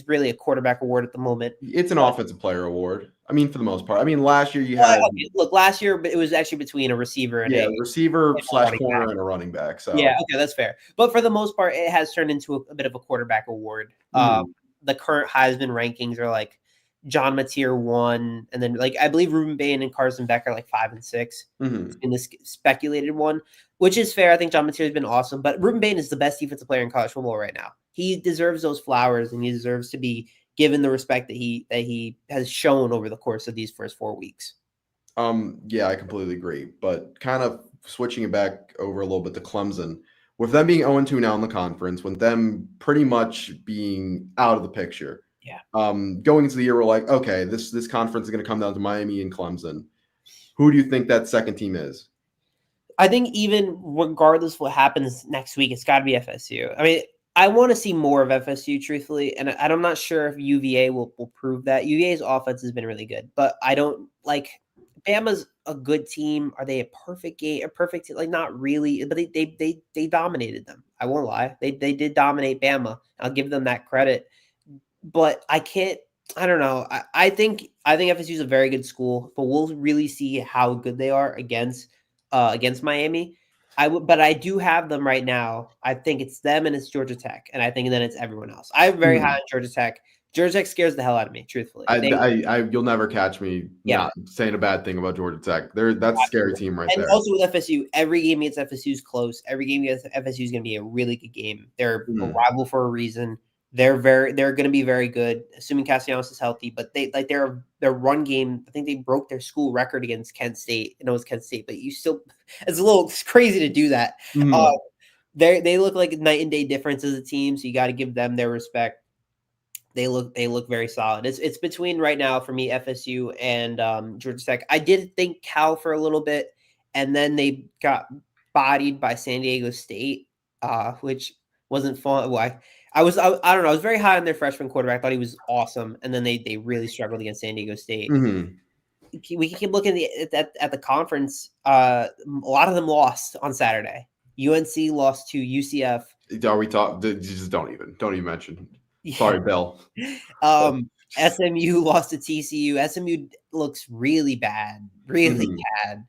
really a quarterback award at the moment. It's an But offensive player award. I mean, for the most part. I mean, last year you had, okay, look, last year it was actually between a receiver and yeah, a receiver slash running back. corner and a running back. Yeah, So, okay, that's fair. But for the most part, it has turned into a bit of a quarterback award. mhm, The current Heisman rankings are like John Mateer 1, and then like I believe Ruben Bain and Carson Beck are like 5 and 6 mhm. in this speculated one, which is fair. I think John Mateer has been awesome, but Ruben Bain is the best defensive player in college football right now. He deserves those flowers, and he deserves to be given the respect that he has shown over the course of these first 4 weeks. Yeah, I completely agree. But kind of switching it back over a little bit to Clemson, with them being 0-2 now in the conference, with them pretty much being out of the picture. Yeah. Going into the year, we're like, okay, this conference is going to come down to Miami and Clemson. Who do you think that second team is? I think even regardless of what happens next week, it's got to be FSU. I mean, I want to see more of FSU, truthfully, and I'm not sure if UVA will prove that. UVA's offense has been really good, but I don't like Bama's a good team. Are they a perfect game? A perfect like not really, but they dominated them. I won't lie, they did dominate Bama. I'll give them that credit, but I can't. I don't know. I think FSU is a very good school, but we'll really see how good they are against Miami. But I do have them right now. I think it's them and it's Georgia Tech, and I think then it's everyone else. I'm very high Mhm. on Georgia Tech. Georgia Tech scares the hell out of me, truthfully. You'll never catch me Yeah, not saying a bad thing about Georgia Tech. That's a scary absolutely. team right And there. also with FSU, every game against FSU is close. Every game against FSU is going to be a really good game. They're a Mhm. rival for a reason. They're going to be very good, assuming Castellanos is healthy. But their run game. I think they broke their school record against Kent State. I know it's Kent State, but it's crazy to do that. Uh, Mhm. they look like night and day difference as a team, so you got to give them their respect. They look very solid. It's between right now for me FSU and Georgia Tech. I did think Cal for a little bit, and then they got bodied by San Diego State, which wasn't fun. Well, I don't know. I was very high on their freshman quarterback. I thought he was awesome, and then they really struggled against San Diego State. Mhm. We can keep looking at the conference. A lot of them lost on Saturday. UNC lost to UCF. Are we talking? Just don't even mention. Sorry, Bill. But, SMU lost to TCU. SMU looks really bad, really mhm. bad.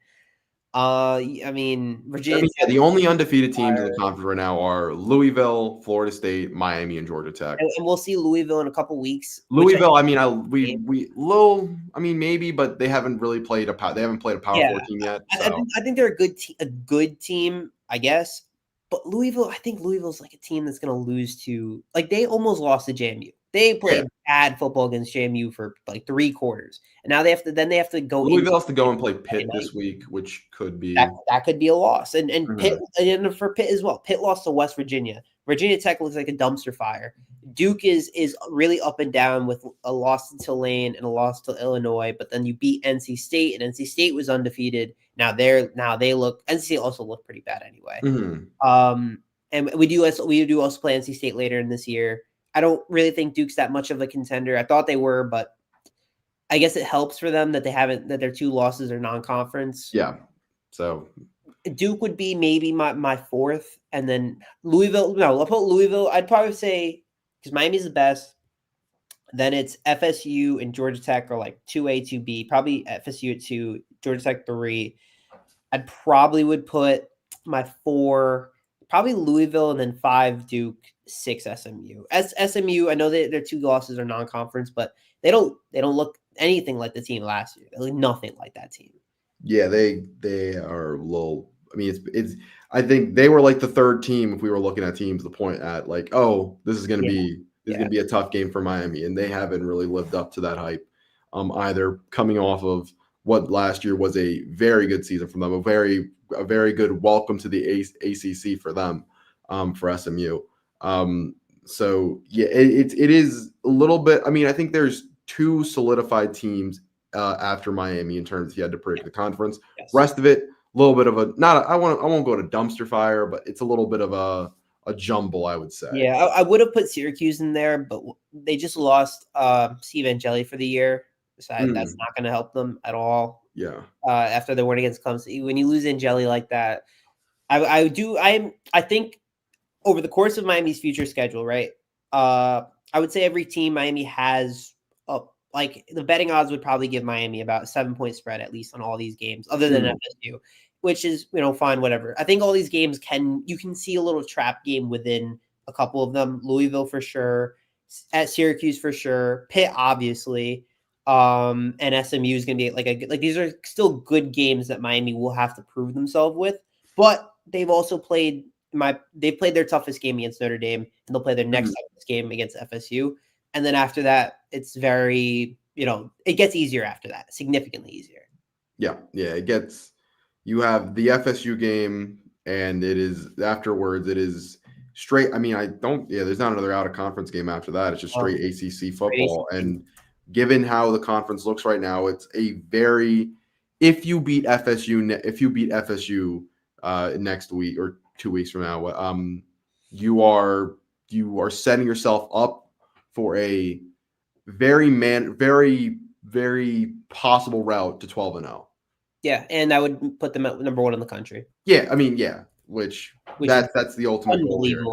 I mean, I Virginia mean, yeah, Tech, the only undefeated teams in the conference right now are Louisville, Florida State, Miami, and Georgia Tech. and we'll see Louisville in a couple weeks. Which Louisville, I mean, game. I mean, maybe, but they haven't really they haven't played a Power Yeah, Four team yet. I So, think they're a good team, I guess. But Louisville, I think Louisville's like a team that's going to lose to like they almost lost to JMU. They played bad football against JMU for like 3 quarters, and now they have to go. Louisville has to go and play Friday Pitt night. this week, which could be That could be a loss, and Pitt, Mhm. and for Pitt as well. Pitt lost to West Virginia. Virginia Tech looks like a dumpster fire. Duke is really up and down with a loss to Tulane and a loss to Illinois, but then you beat NC State, and NC State was undefeated. Now they look, NC State also looked pretty bad anyway. Mhm. And we do also play NC State later in this year. I don't really think Duke's that much of a contender. I thought they were, but I guess it helps for them that their 2 losses are non-conference. Yeah. So Duke would be maybe my 4th, and then Louisville. No, I'll put Louisville. I'd probably say, because Miami's the best. Then it's FSU and Georgia Tech are like 2A, 2B. Probably FSU at 2, Georgia Tech 3. I'd probably would put my 4, probably Louisville, and then 5 Duke, 6 SMU. SMU, I know their 2 losses are non-conference, but they don't look anything like the team last year. They look nothing like that team. yeah, they are a little. I mean, it's. I think they were like the 3rd team if we were looking at teams to point at like, oh, this is going to be a tough game for Miami, and they haven't really lived up to that hype, either. Coming off of what last year was a very good season for them, a very good welcome to the ACC for them, for SMU. So yeah, it is a little bit. I mean, I think there's 2 solidified teams after Miami in terms if you had to predict the conference. Yes. Rest of it, a little bit of a I won't go to dumpster fire, but it's a little bit of a jumble, I would say. Yeah, I would have put Syracuse in there, but they just lost Steve Angeli for the year, so that's not going to help them at all. Yeah. After the win against Clemson, when you lose Angeli like that, I think over the course of Miami's future schedule, right? I would say every team Miami has, like the betting odds would probably give Miami about a 7-point spread at least on all these games, other than FSU, which is fine, whatever. I think all these games you can see a little trap game within a couple of them. Louisville for sure, at Syracuse for sure, Pitt obviously, and SMU is going to be like these are still good games that Miami will have to prove themselves with, but they've also played. They played their toughest game against Notre Dame, and they'll play their next toughest game against FSU. And then after that, it's very, it gets easier after that, significantly easier. Yeah. It gets. You have the FSU game, and it is afterwards. It is straight. I mean, there's not another out of conference game after that. It's just straight ACC football. And given how the conference looks right now, it's a very. If you beat FSU next week or 2 weeks from now, you are setting yourself up for a very, very possible route to 12-0. Yeah, and I would put them at number 1 in the country. Yeah, I mean, which that's the ultimate goal here.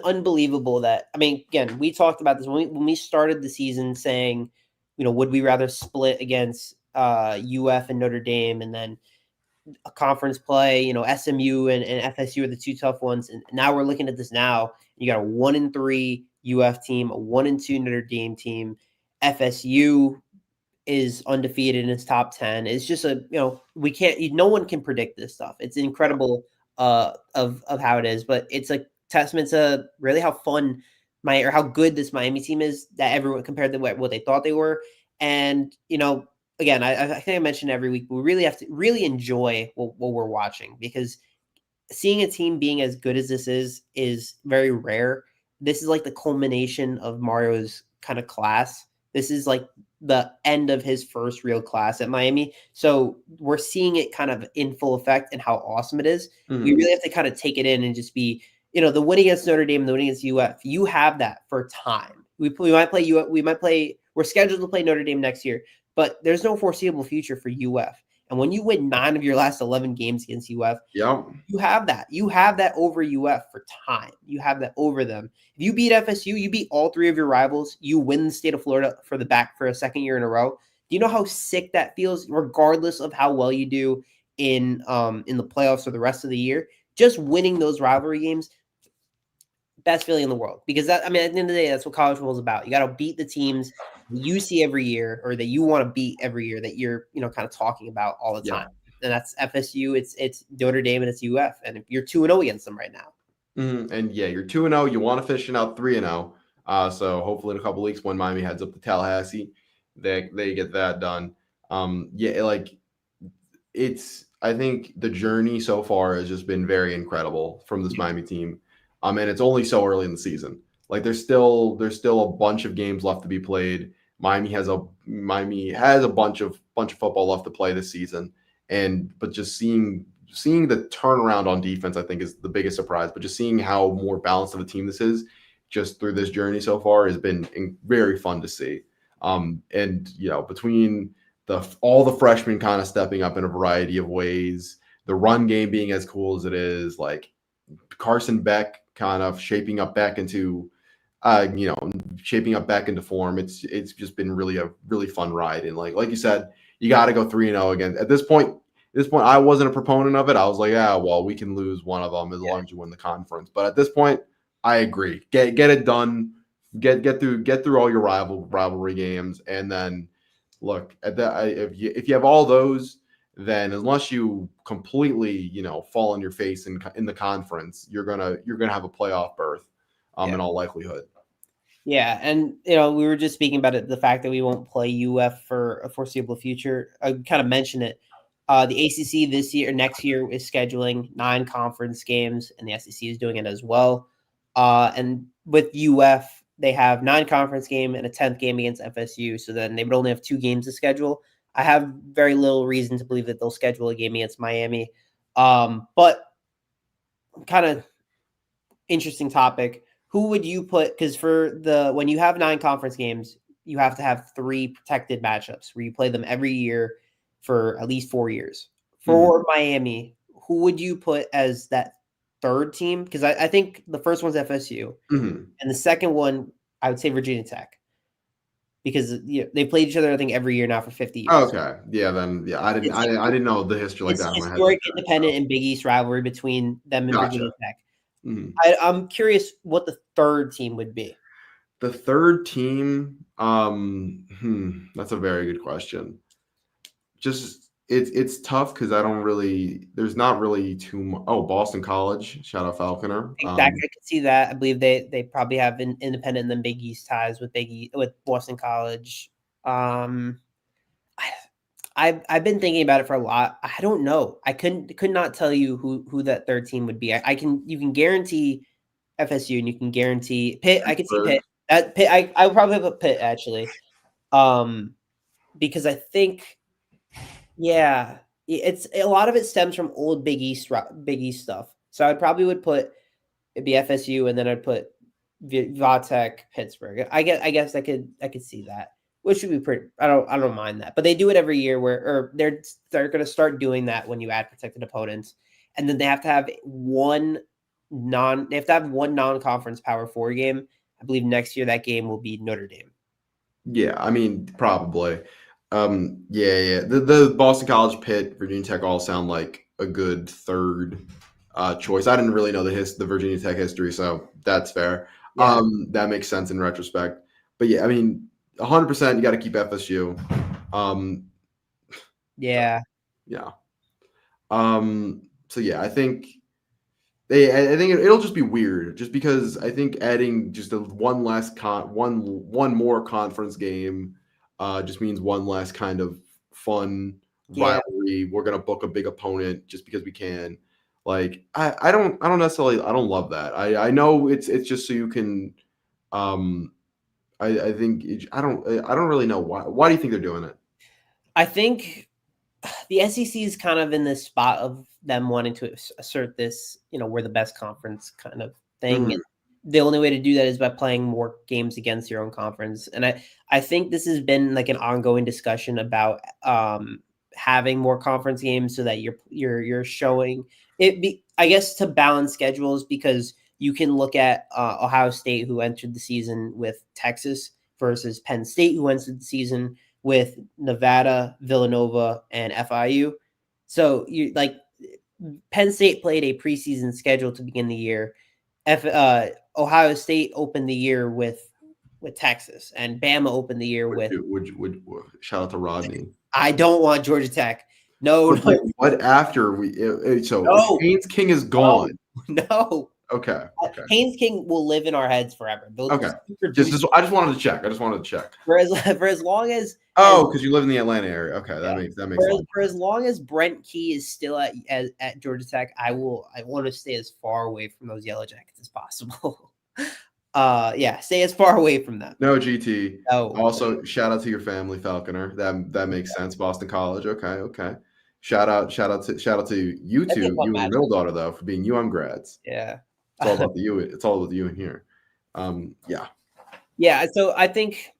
Unbelievable that, I mean, again, we talked about this when we started the season saying, would we rather split against UF and Notre Dame, and then a conference play, SMU and FSU are the 2 tough ones. And now we're looking at this now. You got a 1-3 UF team, a 1-2 Notre Dame team. FSU is undefeated in its top 10. It's just no one can predict this stuff. It's incredible of how it is, but it's a testament to really how fun or how good this Miami team is, that everyone compared to what they thought they were. And, again, I think I mentioned every week, we really have to really enjoy what we're watching, because seeing a team being as good as this is very rare. This is like the culmination of Mario's kind of class. This is like the end of his first real class at Miami. So we're seeing it kind of in full effect and how awesome it is. We really have to kind of take it in and just be, the win against Notre Dame, the win against UF, you have that for time. We might play UF. We're scheduled to play Notre Dame next year, but there's no foreseeable future for UF. And when you win 9 of your last 11 games against UF, you have that. You have that over UF for time. You have that over them. If you beat FSU, you beat all 3 of your rivals. You win the state of Florida for a second year in a row. Do you know how sick that feels, regardless of how well you do in the playoffs or the rest of the year? Just winning those rivalry games, best feeling in the world. Because at the end of the day, that's what college football is about. You got to beat the teams you see every year, or that you want to beat every year, that you're kind of talking about all the time. And that's FSU, it's Notre Dame, and it's UF. And you're 2-0 against them right now. And you're 2-0. You want to finish it out 3-0. So hopefully in a couple weeks when Miami heads up to Tallahassee, they get that done. Yeah, like I think the journey so far has just been very incredible from this Miami team. And it's only so early in the season. Like there's still a bunch of games left to be played. Miami has a bunch of football left to play this season. But just seeing the turnaround on defense, I think, is the biggest surprise. But just seeing how more balanced of a team this is just through this journey so far has been very fun to see. And between all the freshmen kind of stepping up in a variety of ways, the run game being as cool as it is, like Carson Beck kind of shaping up back into form. It's just been really a really fun ride. And like you said, you got to go 3-0 again. At this point, I wasn't a proponent of it. I was like, yeah, well, we can lose one of them as long as you win the conference. But at this point, I agree. Get it done. Get through all your rivalry games, and then look at that. If you have all those, then unless you completely fall on your face in the conference, you're gonna have a playoff berth, in all likelihood. Yeah, and we were just speaking about it, the fact that we won't play UF for a foreseeable future. I kind of mentioned it. The ACC next year is scheduling 9 conference games, and the SEC is doing it as well. And with UF, they have 9 conference game and a 10th game against FSU. So then they would only have 2 games to schedule. I have very little reason to believe that they'll schedule a game against Miami. But kind of interesting topic. Who would you put? Because when you have 9 conference games, you have to have 3 protected matchups where you play them every year for at least 4 years. For Miami, who would you put as that third team? Because I think the first one's FSU, and the second one I would say Virginia Tech, because they played each other I think every year now for 50 years. Okay, yeah, then I didn't know the history like that. It's historic independent and Big East rivalry between them and Virginia Tech. I'm curious what the third team would be. The third team, that's a very good question. Just it's tough because there's not really too much. Oh, Boston College, shout out Falconer. I could see that. I believe they probably have independent and then Big East ties with Boston College. I've been thinking about it for a lot. I don't know. I could not tell you who that third team would be. You can guarantee FSU and you can guarantee Pitt. I could see Pitt. Pitt. I would probably put Pitt actually, because I think, it's a lot of it stems from old Big East stuff. So I probably would put it'd be FSU and then I'd put Vatech, Pittsburgh. I guess I could see that. Which would be pretty. I don't mind that, but they do it every year. They're going to start doing that when you add protected opponents, and then they have to have one non-conference Power 4 game. I believe next year that game will be Notre Dame. Yeah, I mean probably. Yeah. The Boston College, Pitt, Virginia Tech all sound like a good third choice. I didn't really know the Virginia Tech history, so that's fair. Yeah. That makes sense in retrospect. But yeah, I mean. 100%, you got to keep FSU. Yeah. So yeah, I think it'll just be weird, just because I think adding just one more conference game, just means one less kind of fun rivalry. We're gonna book a big opponent just because we can. Like I don't love that. I know it's just so you can. I think I don't really know why. Why do you think they're doing it? I think the SEC is kind of in this spot of them wanting to assert this, we're the best conference kind of thing. And the only way to do that is by playing more games against your own conference. And I think this has been like an ongoing discussion about having more conference games so that you're showing it. I guess to balance schedules, because you can look at Ohio State, who entered the season with Texas, versus Penn State, who entered the season with Nevada, Villanova, and FIU. So Penn State played a preseason schedule to begin the year. Ohio State opened the year with Texas, and Bama opened the year with. Would shout out to Rodney. I don't want Georgia Tech. No. What after we? So Haynes King is gone. No. Okay. Haynes King will live in our heads forever. Okay. I just wanted to check. For as long as Oh, because you live in the Atlanta area. Okay, that makes for as long as Brent Key is still at Georgia Tech, I want to stay as far away from those Yellow Jackets as possible. Stay as far away from them. No GT. Oh, Also, shout out to your family, Falconer. That makes sense. Boston College. Okay. Shout out to you two, you and your middle daughter though, for being UM grads. Yeah. It's all about the U. It's all about the U in here. Yeah. Yeah. So I think,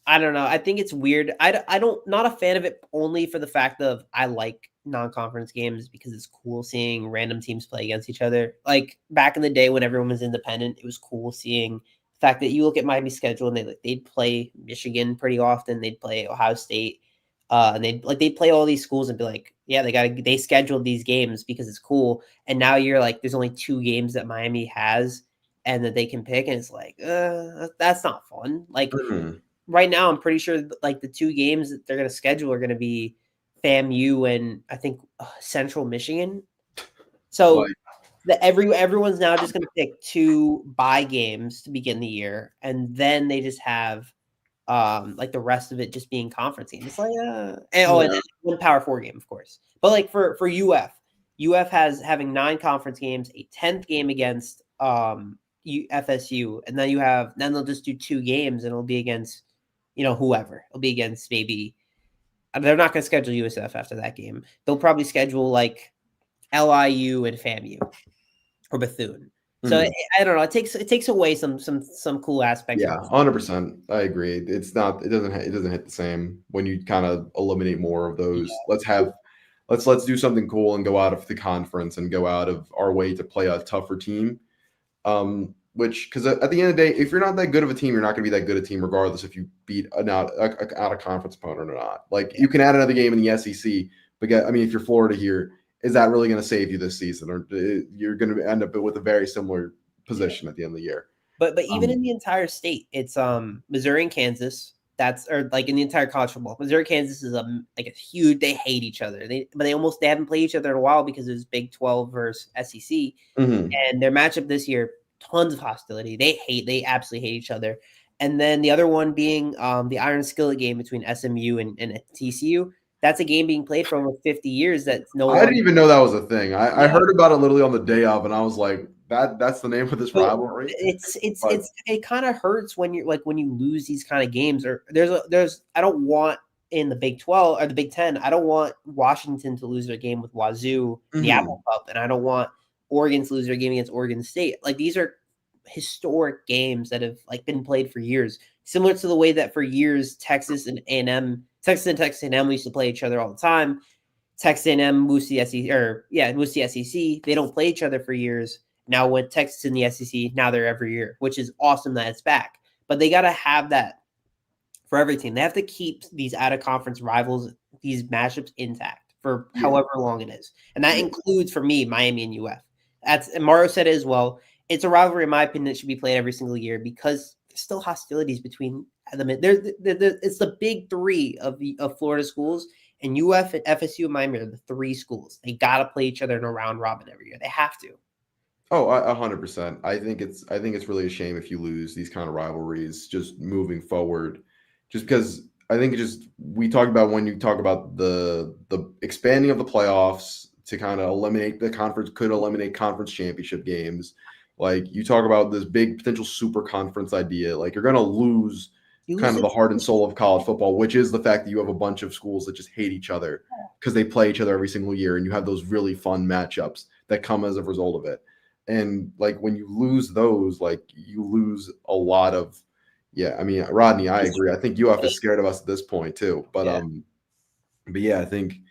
I don't know. I think it's weird. I don't, not a fan of it only for the fact of I like non-conference games because it's cool seeing random teams play against each other. Like back in the day when everyone was independent, it was cool seeing the fact that you look at Miami's schedule and they'd play Michigan pretty often. They'd play Ohio State. And they'd play all these schools and be like, yeah, they scheduled these games because it's cool. And now you're like, there's only 2 games that Miami has and that they can pick. And it's like, that's not fun. Like, right now, I'm pretty sure like the 2 games that they're going to schedule are going to be FAMU and I think Central Michigan. So everyone's now just going to pick 2 bye games to begin the year, and then they just have like the rest of it just being conference games. It's like and 1 Power 4 game, of course. But like for UF has having 9 conference games, a 10th game against FSU, and then they'll just do 2 games and it'll be against whoever. It'll be against maybe they're not going to schedule USF after that game. They'll probably schedule like LIU and FAMU or Bethune. So I don't know. It takes away some cool aspects. Yeah, 100%. I agree. It doesn't hit the same when you kind of eliminate more of those. Yeah. Let's do something cool and go out of the conference and go out of our way to play a tougher team. Because at the end of the day, if you're not that good of a team, you're not going to be that good a team, regardless if you beat an out of conference opponent or not. Like you can add another game in the SEC, but if you're Florida here, is that really going to save you this season, or you're going to end up with a very similar position at the end of the year? But even in the entire state, it's Missouri and Kansas. Or like in the entire college football, Missouri, Kansas is a huge. They hate each other. They haven't played each other in a while because it was Big 12 versus SEC, and their matchup this year. Tons of hostility. They absolutely hate each other. And then the other one being the Iron Skillet game between SMU and TCU. That's a game being played for over 50 years. I didn't even know that was a thing. I heard about it literally on the day of, and I was like, that's the name of this rivalry. It kind of hurts when you're like when you lose these kind of games. Or there's I don't want in the Big 12 or the Big 10. I don't want Washington to lose their game with Wazoo in the Apple Cup, and I don't want Oregon to lose their game against Oregon State. Like these are historic games that have like been played for years, similar to the way that for years Texas and Texas A&M used to play each other all the time. Texas A&M moves to the SEC, moves to the SEC. They don't play each other for years. Now when Texas in the SEC, now they're every year, which is awesome that it's back. But they got to have that for every team. They have to keep these out of conference rivals, these matchups intact for however long it is, and that includes for me Miami and UF. And Mario said it as well. It's a rivalry, in my opinion, that should be played every single year because there's still hostilities between them. It's the big 3 of Florida schools, and UF and FSU and Miami are the 3 schools. They got to play each other in a round robin every year. They have to. Oh, 100%. I think it's really a shame if you lose these kind of rivalries just moving forward, just because I think we talked about when you talk about the expanding of the playoffs to kind of eliminate conference championship games. Like you talk about this big potential super conference idea, like you're going to lose kind of the heart and soul of college football, which is the fact that you have a bunch of schools that just hate each other because they play each other every single year, and you have those really fun matchups that come as a result of it. And like when you lose those, like you lose a lot of, Rodney, I agree. I think UF is scared of us at this point too. But I think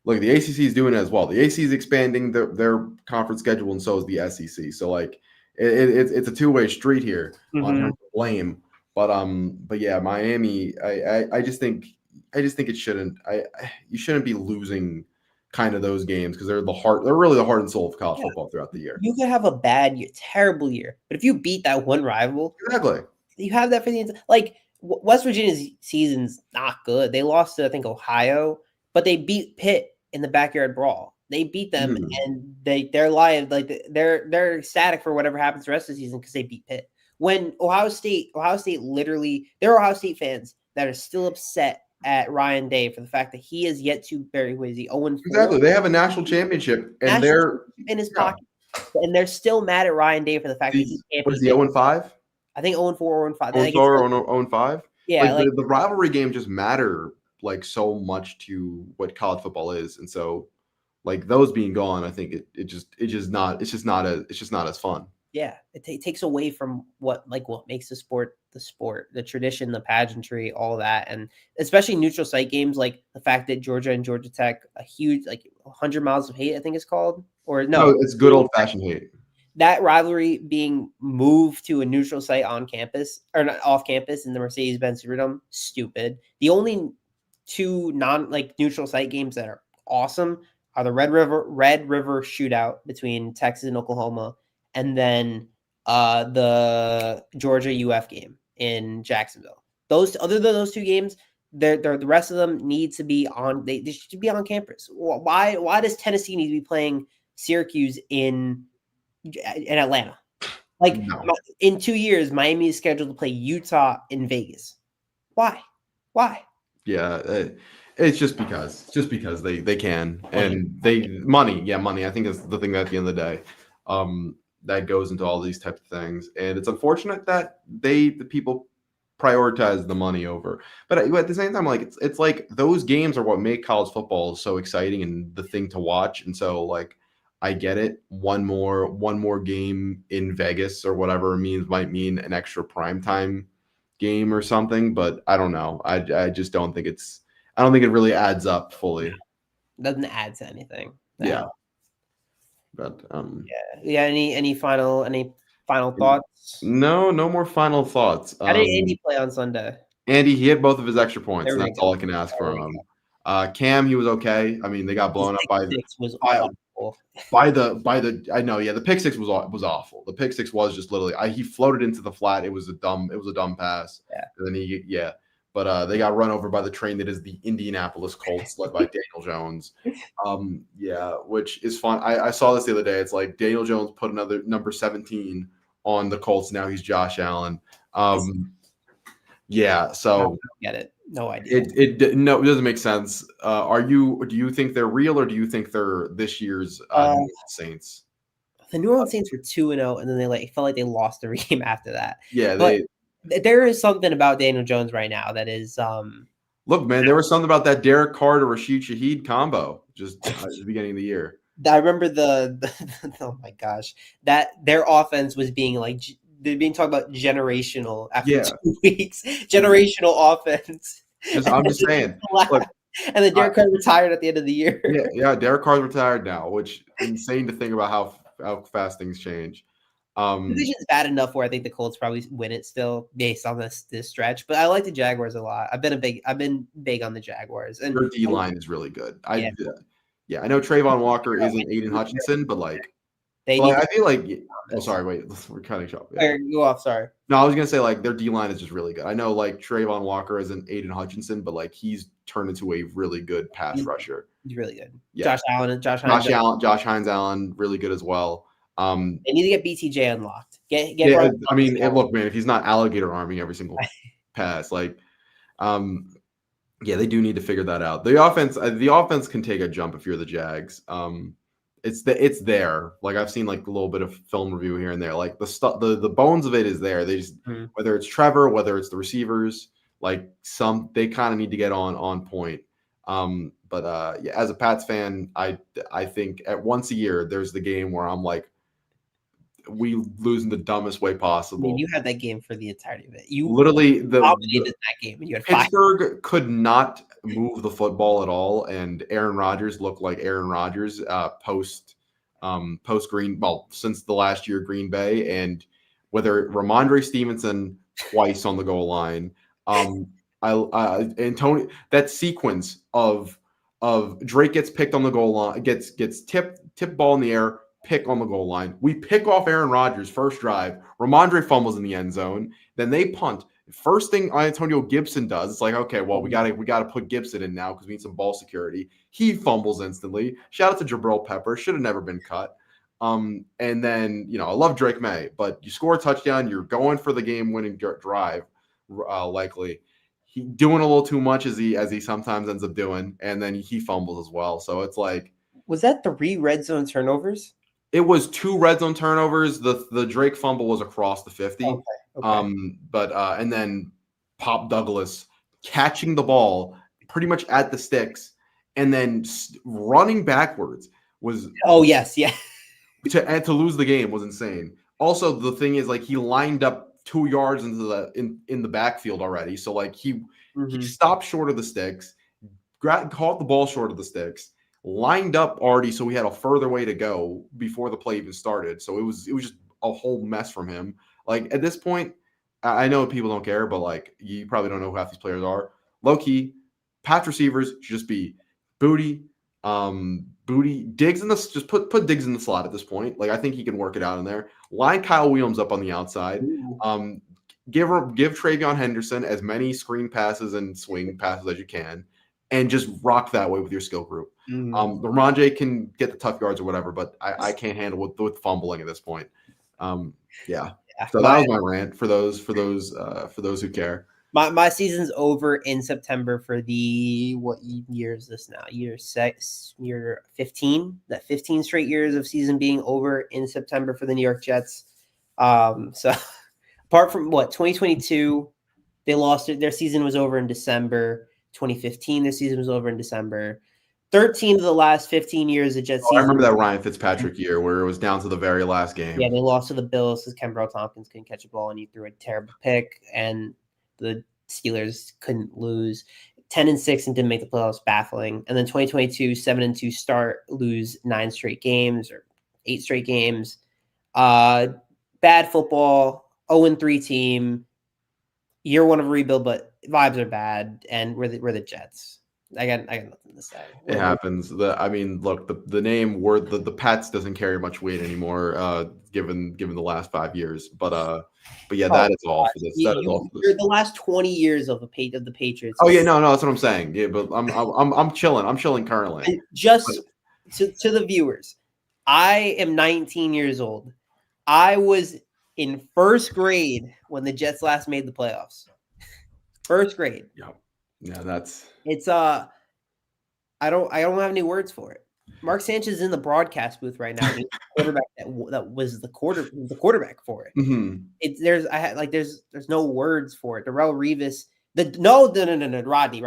look, the ACC is doing it as well. The ACC is expanding their conference schedule, and so is the SEC. So like it's a two-way street here on blame. But Miami, I just think it shouldn't. You shouldn't be losing kind of those games because they're really the heart and soul of college football throughout the year. You could have a bad year, terrible year, but if you beat that one rival, exactly, you have that for the like West Virginia's season's not good. They lost to I think Ohio, but they beat Pitt in the backyard brawl. They beat them, Mhm. and they're live like they're ecstatic for whatever happens the rest of the season because they beat Pitt. When Ohio State literally, there are Ohio State fans that are still upset at Ryan Day for the fact that he has yet to bury, what is he, 0-4? Exactly. They have a national championship, and National they're championship in his yeah. pocket, and they're still mad at Ryan Day for the fact that he can't What is beat he, Pitt. 0-5? I think 0-4 or 0-5. 0 Like, it's 4 like, or 0-5? yeah, Like like the rivalry games just matter like so much to what college football is, and so like those being gone, I think it's just not as fun. yeah, it takes away from what makes the sport, the tradition, the pageantry, all that, and especially neutral site games, like the fact that Georgia and Georgia Tech, a huge 100 miles of hate, I think it's called, or No, no, it's good old fashioned hate. that rivalry being moved to a neutral site on campus or not off campus in the Mercedes-Benz Superdome, stupid. The only two non neutral site games that are awesome are the Red River shootout between Texas and Oklahoma, and then the Georgia UF game in Jacksonville. Those other than those two games, the rest of them need to be on. They should be on campus. Why does Tennessee need to be playing Syracuse in Atlanta? Like No. in 2 years, Miami is scheduled to play Utah in Vegas. Why? Why? Yeah, it's just because they can, Money. and they money, yeah, money. I think is the thing that at the end of the day, that goes into all these types of things, and it's unfortunate that the people prioritize the money over. But at the same time, like it's like those games are what make college football so exciting and the thing to watch, and so like. I get it. One more game in Vegas or whatever it means might mean an extra primetime game or something, but I don't know. I just don't think I don't think it really adds up fully. Doesn't add to anything. Yeah, No. but Yeah. Any final thoughts? no more final thoughts. How did Andy play on Sunday? Andy, he hit both of his extra points, There and we that's all I go. can ask There from we him. go. Cam, he was okay. I mean, they got His blown up pick six was by awful. I know, yeah, the pick six was awful. The pick six was just literally he floated into the flat. It was a dumb pass. Yeah. And then but they got run over by the train that is the Indianapolis Colts, led by Daniel Jones. Yeah, which is fun. I saw this the other day. It's like Daniel Jones put another number 17 on the Colts. Now he's Josh Allen. Yeah, I so don't get it. No idea. no, it doesn't make sense. Do you think they're real, or do you think they're this year's New Orleans Saints? The New Orleans Saints were 2-0, and then they felt like they lost every game after that. Yeah, But there is something about Daniel Jones right now that is look, man. There was something about that Derek Carr to Rashid Shaheed combo just at the beginning of the year. I remember oh my gosh, that their offense was being they're being talked about generational after 2 weeks. Generational offense. I'm just saying. Look, and then Derek Carr retired at the end of the year. Yeah. Derek Carr's retired now, which insane to think about how fast things change. Division's bad enough where I think the Colts probably win it still based on this stretch. But I like the Jaguars a lot. I've been big on the Jaguars, and their D line is really good. Yeah. I know Trayvon Walker isn't Aiden Hutchinson, but I feel like. Oh, sorry. Wait, we're cutting short. Yeah. Go off. Sorry. No, I was gonna say their D line is just really good. I know Trayvon Walker isn't Aiden Hutchinson, but he's turned into a really good pass rusher. He's really good. Yeah. Josh Hines Allen, really good as well. They need to get BTJ unlocked. Get I mean, look, man, if he's not alligator arming every single pass, yeah, they do need to figure that out. The offense can take a jump if you're the Jags. It's there. I've seen a little bit of film review here and there. The bones of it is there. They just whether it's Trevor, whether it's the receivers, they kind of need to get on point. But yeah, as a Pats fan, I think at once a year there's the game where I'm we lose in the dumbest way possible. I mean, you had that game for the entirety of it. You literally dominated that game, and you had Pittsburgh could not move the football at all, and Aaron Rodgers looked like Aaron Rodgers post Green. Well, since the last year Green Bay, and whether Ramondre Stevenson twice on the goal line, and Tony, that sequence of Drake gets picked on the goal line, gets tipped ball in the air. Pick on the goal line. We pick off Aaron Rodgers' first drive. Ramondre fumbles in the end zone. Then they punt. First thing Antonio Gibson does, it's like, okay, well, we gotta put Gibson in now because we need some ball security. He fumbles instantly. Shout out to Jabril Pepper. Should have never been cut. And then, I love Drake May, but you score a touchdown, you're going for the game-winning drive, likely. He doing a little too much as he sometimes ends up doing, and then he fumbles as well. So it's like, was that 3 red zone turnovers? It was 2 red zone turnovers. The Drake fumble was across the 50. Okay. And then Pop Douglas catching the ball pretty much at the sticks and then running backwards was. Oh yes, yeah. To lose the game was insane. Also, the thing is, like, he lined up 2 yards into in the backfield already. So like he stopped short of the sticks, caught the ball short of the sticks, lined up already, so he had a further way to go before the play even started. So it was just a whole mess from him. Like, at this point, I know people don't care, but like, you probably don't know who half these players are. Low key, patch receivers should just be Booty, Diggs in the just put Diggs in the slot at this point. Like, I think he can work it out in there. Line Kyle Williams up on the outside. Give Travion Henderson as many screen passes and swing passes as you can, and just rock that way with your skill group. Ramondre can get the tough yards or whatever, but I can't handle with fumbling at this point. Yeah. So that was my rant for those who care. My season's over in September for what year is this now? Year 15. That 15 straight years of season being over in September for the New York Jets. So apart from 2022, they lost it. Their season was over in December. 2015, their season was over in December. 13 of the last 15 years, the Jets season. I remember that Ryan Fitzpatrick year where it was down to the very last game. Yeah, they lost to the Bills because Kenbrell Tompkins couldn't catch a ball and he threw a terrible pick, and the Steelers couldn't lose. 10-6 and didn't make the playoffs, baffling. And then 2022, 7-2 start, lose 9 straight games or 8 straight games. Bad football, 0-3 team. Year 1 of rebuild, but vibes are bad, and we're the Jets. I got nothing to say. It happens. Look, the name word the Pats doesn't carry much weight anymore, given the last 5 years. But yeah, that is all for this. You're the last 20 years of the Patriots. Oh yeah, no, that's what I'm saying. Yeah, but I'm chilling. I'm chilling currently. And just to the viewers, I am 19 years old. I was in first grade when the Jets last made the playoffs. First grade. Yeah, it's I don't have any words for it. Mark Sanchez is in the broadcast booth right now. He's the quarterback that was the quarterback for it. There's no words for it. Darrell Revis, Rodney.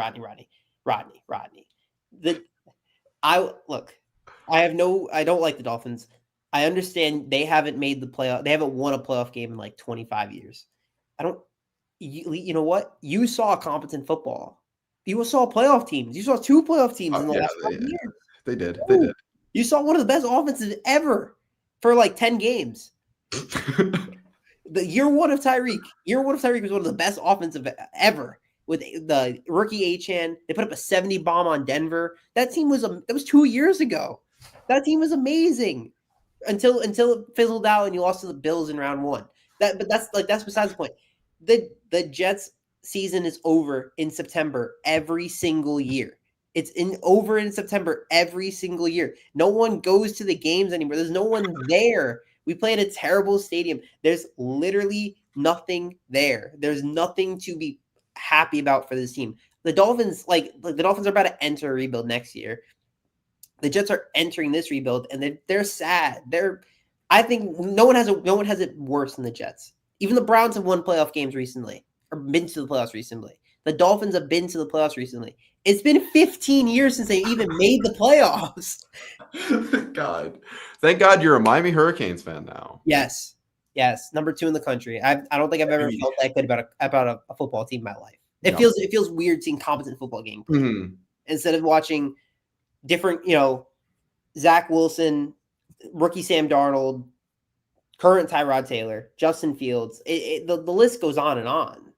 I don't like the Dolphins. I understand they haven't made the playoff. They haven't won a playoff game in like 25 years. You know what? You saw competent football. You saw playoff teams. You saw 2 playoff teams in the last 5 years. They did. You saw one of the best offenses ever for like 10 games. The year 1 of Tyreek. Year 1 of Tyreek was one of the best offensive ever. With the rookie Achane, they put up a 70 bomb on Denver. That was 2 years ago. That team was amazing until it fizzled out and you lost to the Bills in round 1. That's besides the point. The Jets season is over in September every single year. It's over in September every single year. No one goes to the games anymore. There's no one there. We play at a terrible stadium. There's literally nothing there. There's nothing to be happy about for this team. The Dolphins, the Dolphins are about to enter a rebuild next year. The Jets are entering this rebuild, and they're sad. I think no one has it worse than the Jets. Even the Browns have won playoff games recently, or been to the playoffs recently. The Dolphins have been to the playoffs recently. It's been 15 years since they even made the playoffs. Thank God you're a Miami Hurricanes fan now. Yes. Number 2 in the country. I don't think I've ever felt that good about a football team in my life. It feels weird seeing competent football game played instead of watching different, Zach Wilson, rookie Sam Darnold, current Tyrod Taylor, Justin Fields. The list goes on and on.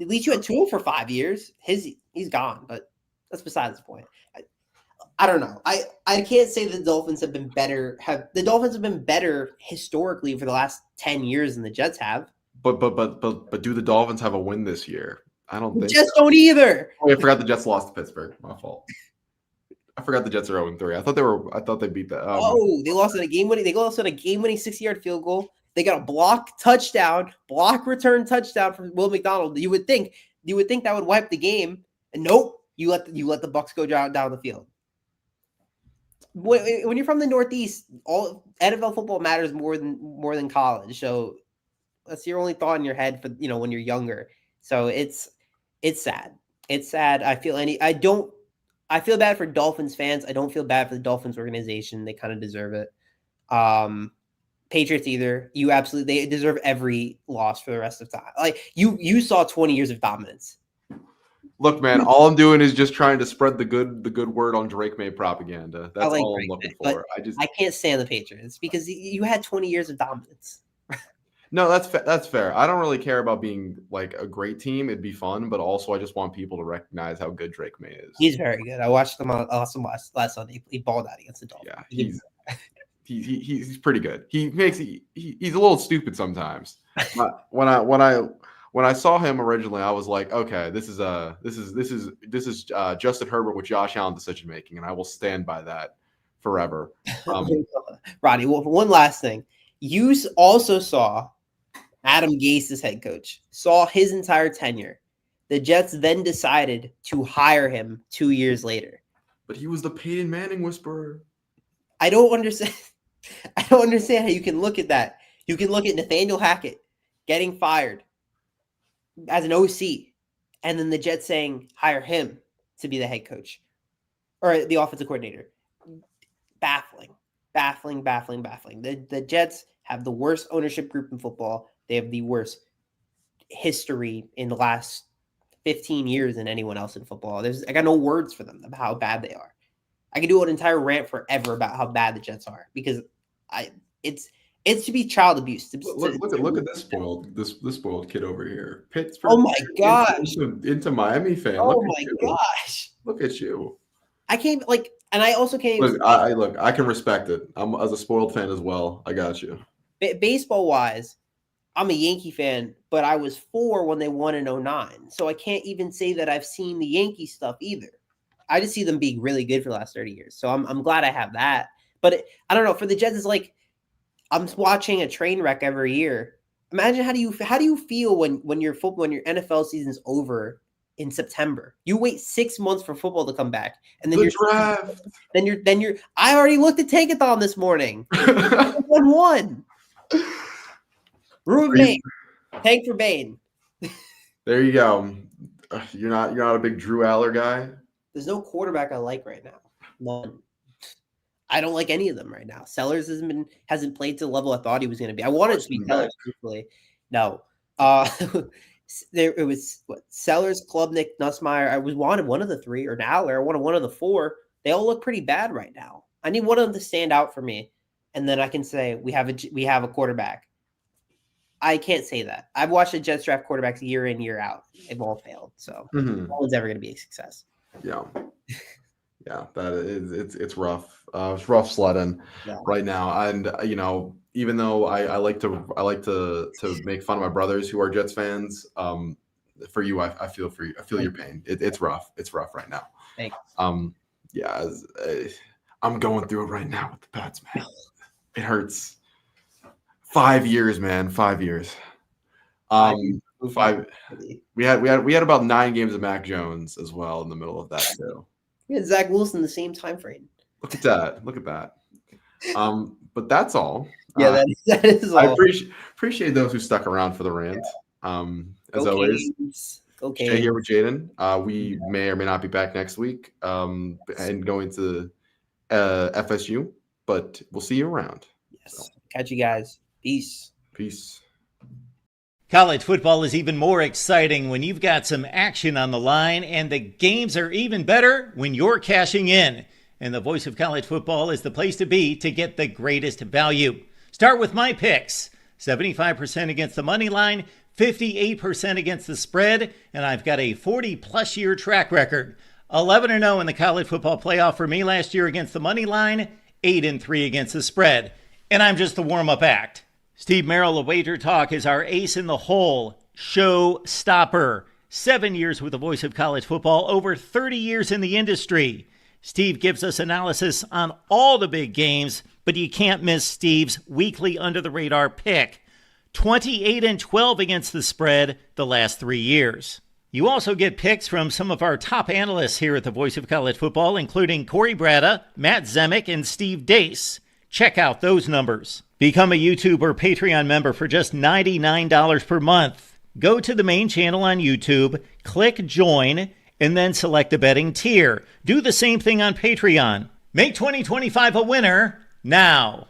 At least you had Tua for 5 years. He's gone, but that's besides the point. I don't know. I can't say the Dolphins have been better. The Dolphins have been better historically for the last 10 years than the Jets have. But do the Dolphins have a win this year? I don't The think Jets so. don't either. Oh, I forgot the Jets lost to Pittsburgh. My fault. I forgot the Jets are 0-3. I thought they beat that. Oh, they lost in a game-winning. They lost in a game-winning 60-yard field goal. They got a block return touchdown from Will McDonald. You would think that would wipe the game, and nope. You let the Bucs go down the field. When you're from the Northeast, all NFL football matters more than college. So that's your only thought in your head for when you're younger. So it's sad. It's sad. I feel bad for Dolphins fans. I don't feel bad for the Dolphins organization. They kind of deserve it. Patriots either. They deserve every loss for the rest of time. Like you saw 20 years of dominance. Look, man, all I'm doing is just trying to spread the good word on Drake May propaganda. That's all I'm looking for. I can't stand the Patriots because you had 20 years of dominance. No, that's fair. I don't really care about being like a great team. It'd be fun, but also I just want people to recognize how good Drake May is. He's very good. I watched him last Sunday. He balled out against the Dolphins. Yeah, he's pretty good. He's a little stupid sometimes. When I saw him originally, I was like, okay, this is Justin Herbert with Josh Allen decision making, and I will stand by that forever. Roddy, one last thing. You also saw Adam Gase as head coach, saw his entire tenure. The Jets then decided to hire him 2 years later. But he was the Peyton Manning whisperer. I don't understand. I don't understand how you can look at that. You can look at Nathaniel Hackett getting fired as an OC, and then the Jets saying hire him to be the head coach or the offensive coordinator. Baffling. The Jets have the worst ownership group in football. They have the worst history in the last 15 years than anyone else in football. I got no words for them about how bad they are. I could do an entire rant forever about how bad the Jets are because it's to be child abuse. Look at this spoiled kid over here. Pittsburgh. Oh my gosh. Into Miami fan. Oh my gosh. Look at you. I can't and I also can't. Look, I can respect it. I'm as a spoiled fan as well. I got you. Baseball wise, I'm a Yankee fan, but I was 4 when they won in 2009. So I can't even say that I've seen the Yankee stuff either. I just see them being really good for the last 30 years. So I'm glad I have that. But I don't know. For the Jets, it's like I'm watching a train wreck every year. Imagine how do you feel when your NFL season's over in September? You wait 6 months for football to come back, and then draft. Then you're. I already looked at Tankathon this morning. 1-1. Ruben Bain. Tank for Bain. There you go. You're not a big Drew Aller guy. There's no quarterback I like right now. None. I don't like any of them right now. Sellers hasn't played to the level I thought he was going to be. I wanted it to be Sellers, truthfully. No. It was Sellers, Klubnik, Nussmeier. I wanted one of the 3, or Aller. I wanted one of the 4. They all look pretty bad right now. I need one of them to stand out for me, and then I can say we have a quarterback. I can't say that. I've watched the Jets draft quarterbacks year in, year out. They've all failed, so no one's ever going to be a success. Yeah. Yeah, that is it's rough. It's rough sledding right now, and even though I like to make fun of my brothers who are Jets fans, for you, I feel for you. I feel your pain. It's rough. It's rough right now. Thanks. Yeah, I'm going through it right now with the Pats, man. It hurts. 5 years, man. 5 years. 5. We had about 9 games of Mac Jones as well in the middle of that too. We had Zach Wilson the same time frame. Look at that. But that's all. Yeah, that is all. I appreciate those who stuck around for the rant. As always, stay here with Jaden. We may or may not be back next week and going to FSU, but we'll see you around. Yes. So. Catch you guys. Peace. College football is even more exciting when you've got some action on the line, and the games are even better when you're cashing in. And the voice of college football is the place to be to get the greatest value. Start with my picks. 75% against the money line, 58% against the spread, and I've got a 40-plus year track record. 11-0 in the college football playoff for me last year against the money line, 8-3 against the spread. And I'm just the warm-up act. Steve Merrill of Wager Talk is our ace in the hole, show stopper. 7 years with the voice of college football, over 30 years in the industry. Steve gives us analysis on all the big games, but you can't miss Steve's weekly under-the-radar pick. 28-12 against the spread the last 3 years. You also get picks from some of our top analysts here at the Voice of College Football, including Corey Bratta, Matt Zemek, and Steve Dace. Check out those numbers. Become a YouTube or Patreon member for just $99 per month. Go to the main channel on YouTube, click join, and then select a betting tier. Do the same thing on Patreon. Make 2025 a winner now.